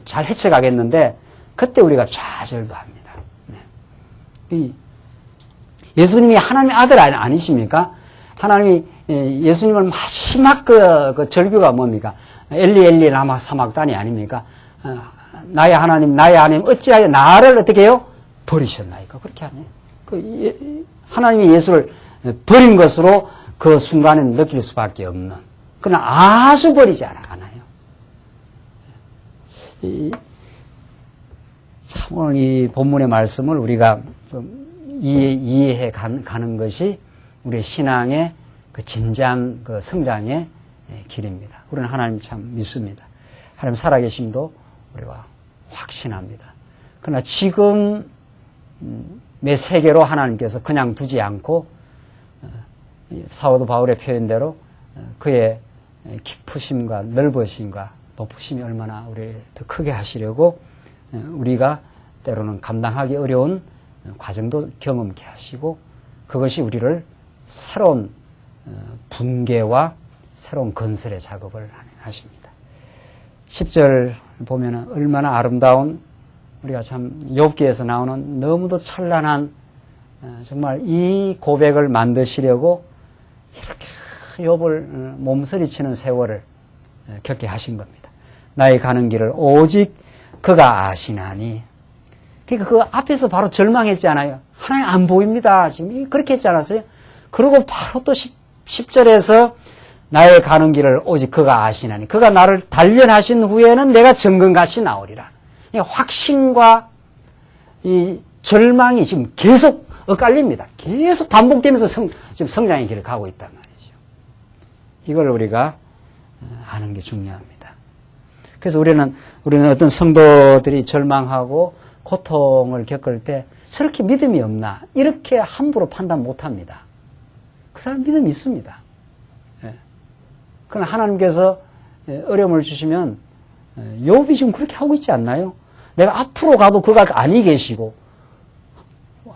잘 헤쳐가겠는데, 그때 우리가 좌절도 합니다. 네. 예수님이 하나님의 아들 아니십니까? 하나님이 예수님을 마지막 그 절규가 뭡니까? 엘리 엘리 라마 사막단이 아닙니까? 나의 하나님 어찌하여 나를 어떻게 해요? 버리셨나이까? 그렇게 하네요. 하나님이 예수를 버린 것으로 그 순간에 느낄 수밖에 없는, 그러나 아주 버리지 않아요. 참 오늘 이 본문의 말씀을 우리가 좀 이해해 가는 것이 우리의 신앙의 그 진지한 그 성장의 길입니다. 우리는 하나님 참 믿습니다. 하나님 살아계심도 우리가 확신합니다. 그러나 지금 내 세계로 하나님께서 그냥 두지 않고 사도 바울의 표현대로 그의 깊으심과 넓으심과 높으심이 얼마나 우리를 더 크게 하시려고 우리가 때로는 감당하기 어려운 과정도 경험케 하시고, 그것이 우리를 새로운 붕괴와 새로운 건설의 작업을 하십니다. 10절 보면은 얼마나 아름다운, 우리가 참 욥기에서 나오는 너무도 찬란한, 정말 이 고백을 만드시려고 이렇게 욥을 몸서리치는 세월을 겪게 하신 겁니다. 나의 가는 길을 오직 그가 아시나니. 그러니까 그 앞에서 바로 절망했잖아요. 하나님 안 보입니다. 지금 그렇게 했지 않았어요? 그리고 바로 또 10절에서 나의 가는 길을 오직 그가 아시나니. 그가 나를 단련하신 후에는 내가 정금같이 나오리라. 확신과 이 절망이 지금 계속 엇갈립니다. 계속 반복되면서 지금 성장의 길을 가고 있단 말이죠. 이걸 우리가 아는 게 중요합니다. 그래서 우리는 어떤 성도들이 절망하고 고통을 겪을 때 저렇게 믿음이 없나, 이렇게 함부로 판단 못 합니다. 그 사람 믿음이 있습니다. 그러나 하나님께서 어려움을 주시면, 욥이 지금 그렇게 하고 있지 않나요? 내가 앞으로 가도 그가 아니 계시고,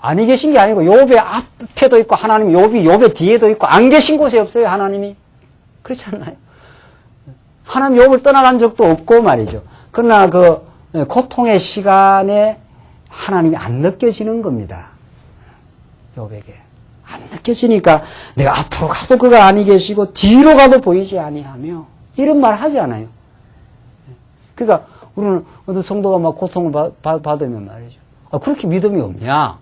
아니 계신 게 아니고 욥의 앞에도 있고, 하나님 욥의 뒤에도 있고, 안 계신 곳이 없어요, 하나님이. 그렇지 않나요? 하나님 욥을 떠나간 적도 없고 말이죠. 그러나 그 고통의 시간에 하나님이 안 느껴지는 겁니다. 욥에게. 안 느껴지니까 내가 앞으로 가도 그가 아니 계시고 뒤로 가도 보이지 아니하며, 이런 말 하지 않아요. 그러니까 우리는 어떤 성도가 막 고통을 받으면 말이죠. 그렇게 믿음이 없냐?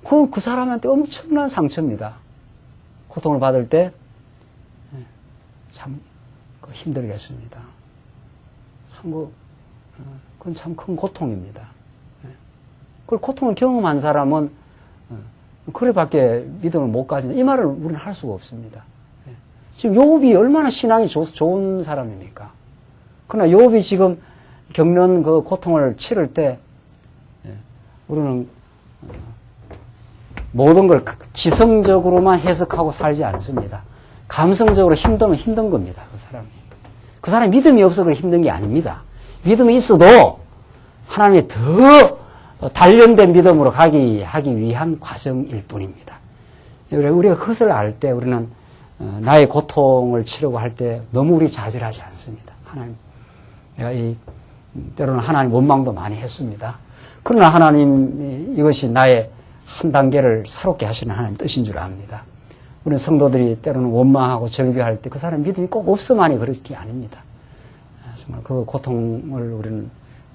그건 그 사람한테 엄청난 상처입니다. 고통을 받을 때 참 힘들겠습니다. 참 그건 참 큰 고통입니다. 그 고통을 경험한 사람은 그래밖에 믿음을 못 가진다, 이 말을 우리는 할 수가 없습니다. 지금 욥이 얼마나 신앙이 좋은 사람입니까? 그러나 욥이 지금 겪는 그 고통을 치를 때 우리는 모든 걸 지성적으로만 해석하고 살지 않습니다. 감성적으로 힘든 겁니다. 그 사람이 믿음이 없어서 그래 힘든 게 아닙니다. 믿음이 있어도 하나님의 더 단련된 믿음으로 하기 위한 과정일 뿐입니다. 우리가 그것을 알 때 우리는 나의 고통을 치려고 할 때 너무 우리 좌절하지 않습니다. 하나님, 내가 때로는 하나님 원망도 많이 했습니다. 그러나 하나님, 이것이 나의 한 단계를 새롭게 하시는 하나님 뜻인 줄 압니다. 우리 성도들이 때로는 원망하고 절규할 때 그 사람 믿음이 꼭 없어만이 그럴 게 아닙니다. 정말 그 고통을 우리는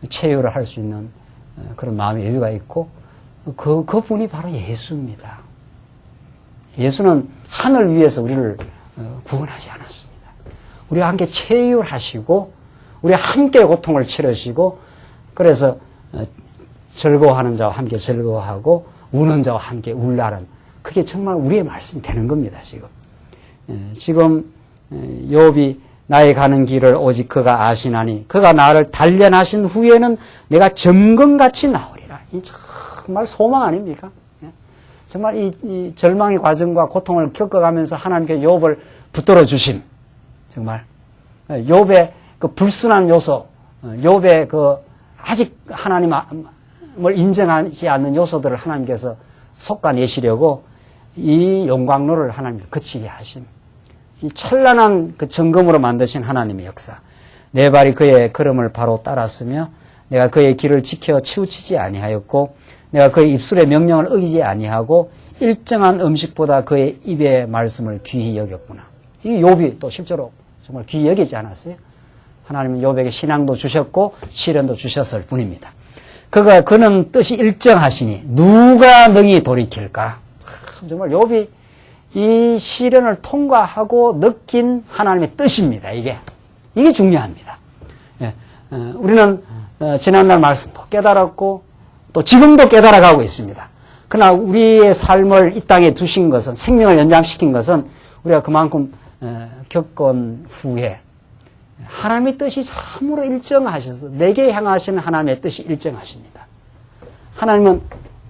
체유를 할 수 있는 그런 마음의 여유가 있고, 그분이 바로 예수입니다. 예수는 하늘 위에서 우리를 구원하지 않았습니다. 우리와 함께 체유를 하시고, 우리와 함께 고통을 치르시고, 그래서 즐거워하는 자와 함께 즐거워하고, 우는 자와 함께 울라는, 그게 정말 우리의 말씀이 되는 겁니다, 지금. 지금 욥이 나의 가는 길을 오직 그가 아시나니 그가 나를 단련하신 후에는 내가 점검같이 나오리라. 이 정말 소망 아닙니까? 정말 이 절망의 과정과 고통을 겪어가면서 하나님께 욥을 붙들어 주심. 정말 욥의 그 불순한 요소, 욥의 그 아직 하나님을 인정하지 않는 요소들을 하나님께서 솎아내시려고 이 용광로를 하나님께 거치게 하심. 이 찬란한 그 점검으로 만드신 하나님의 역사. 내 발이 그의 걸음을 바로 따랐으며 내가 그의 길을 지켜 치우치지 아니하였고 내가 그의 입술의 명령을 어기지 아니하고 일정한 음식보다 그의 입의 말씀을 귀히 여겼구나. 이 욥이 또 실제로 정말 귀히 여기지 않았어요? 하나님은 욥에게 신앙도 주셨고 시련도 주셨을 뿐입니다. 그는 뜻이 일정하시니 누가 능히 돌이킬까? 정말 욥이 이 시련을 통과하고 느낀 하나님의 뜻입니다. 이게 중요합니다. 예, 우리는 지난날 말씀도 깨달았고 또 지금도 깨달아가고 있습니다. 그러나 우리의 삶을 이 땅에 두신 것은, 생명을 연장시킨 것은 우리가 그만큼 겪은 후에 하나님의 뜻이 참으로 일정하셔서 내게 향하시는 하나님의 뜻이 일정하십니다. 하나님은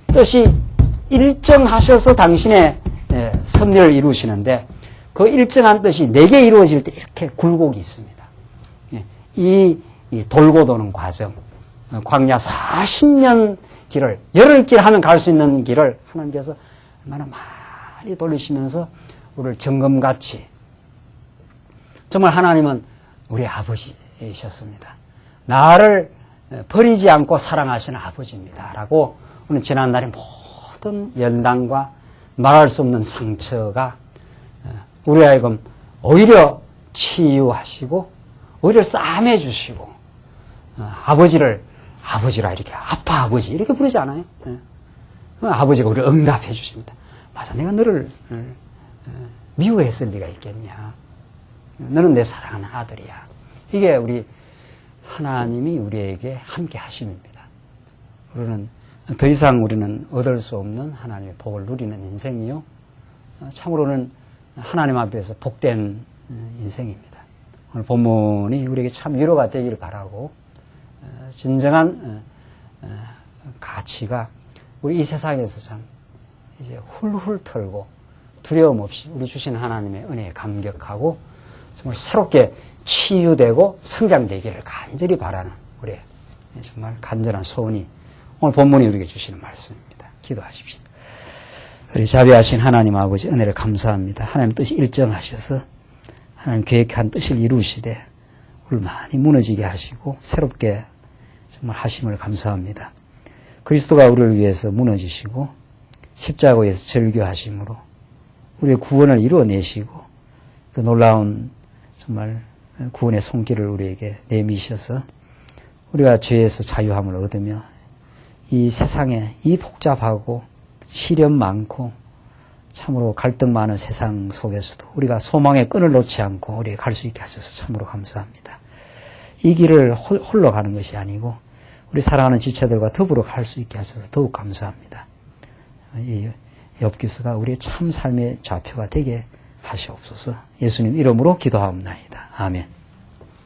뜻이 일정하셔서 당신의 섭리를 이루시는데 그 일정한 뜻이 내게 이루어질 때 이렇게 굴곡이 있습니다. 이 돌고 도는 과정, 광야 40년 길을, 열흘길 하면 갈 수 있는 길을 하나님께서 얼마나 많이 돌리시면서 우리를 점검같이, 정말 하나님은 우리 아버지이셨습니다. 나를 버리지 않고 사랑하시는 아버지입니다. 라고 오늘 지난날의 모든 연단과 말할 수 없는 상처가 우리 하여금 오히려 치유하시고 오히려 싸매 주시고 아버지라 이렇게 아빠 아버지 이렇게 부르지 않아요? 아버지가 우리를 응답해 주십니다. 맞아, 내가 너를 미워했을 리가 있겠냐? 너는 내 사랑하는 아들이야. 이게 우리 하나님이 우리에게 함께 하심입니다. 우리는 더 이상 우리는 얻을 수 없는 하나님의 복을 누리는 인생이요. 참으로는 하나님 앞에서 복된 인생입니다. 오늘 본문이 우리에게 참 위로가 되기를 바라고, 진정한 가치가 우리 이 세상에서 참 이제 훌훌 털고 두려움 없이 우리 주신 하나님의 은혜에 감격하고 정말 새롭게 치유되고 성장되기를 간절히 바라는 우리의 정말 간절한 소원이 오늘 본문이 우리에게 주시는 말씀입니다. 기도하십시다. 우리 자비하신 하나님 아버지 은혜를 감사합니다. 하나님 뜻이 일정하셔서 하나님 계획한 뜻을 이루시되 우리를 많이 무너지게 하시고 새롭게 정말 하심을 감사합니다. 그리스도가 우리를 위해서 무너지시고 십자가에서 절규하심으로 우리의 구원을 이루어내시고 그 놀라운 정말 구원의 손길을 우리에게 내미셔서 우리가 죄에서 자유함을 얻으며 이 세상에 이 복잡하고 시련 많고 참으로 갈등 많은 세상 속에서도 우리가 소망의 끈을 놓지 않고 우리가 갈 수 있게 하셔서 참으로 감사합니다. 이 길을 홀로 가는 것이 아니고 우리 사랑하는 지체들과 더불어 갈 수 있게 하셔서 더욱 감사합니다. 이 욥기서가 우리의 참 삶의 좌표가 되게 하시옵소서. 예수님 이름으로 기도하옵나이다. 아멘.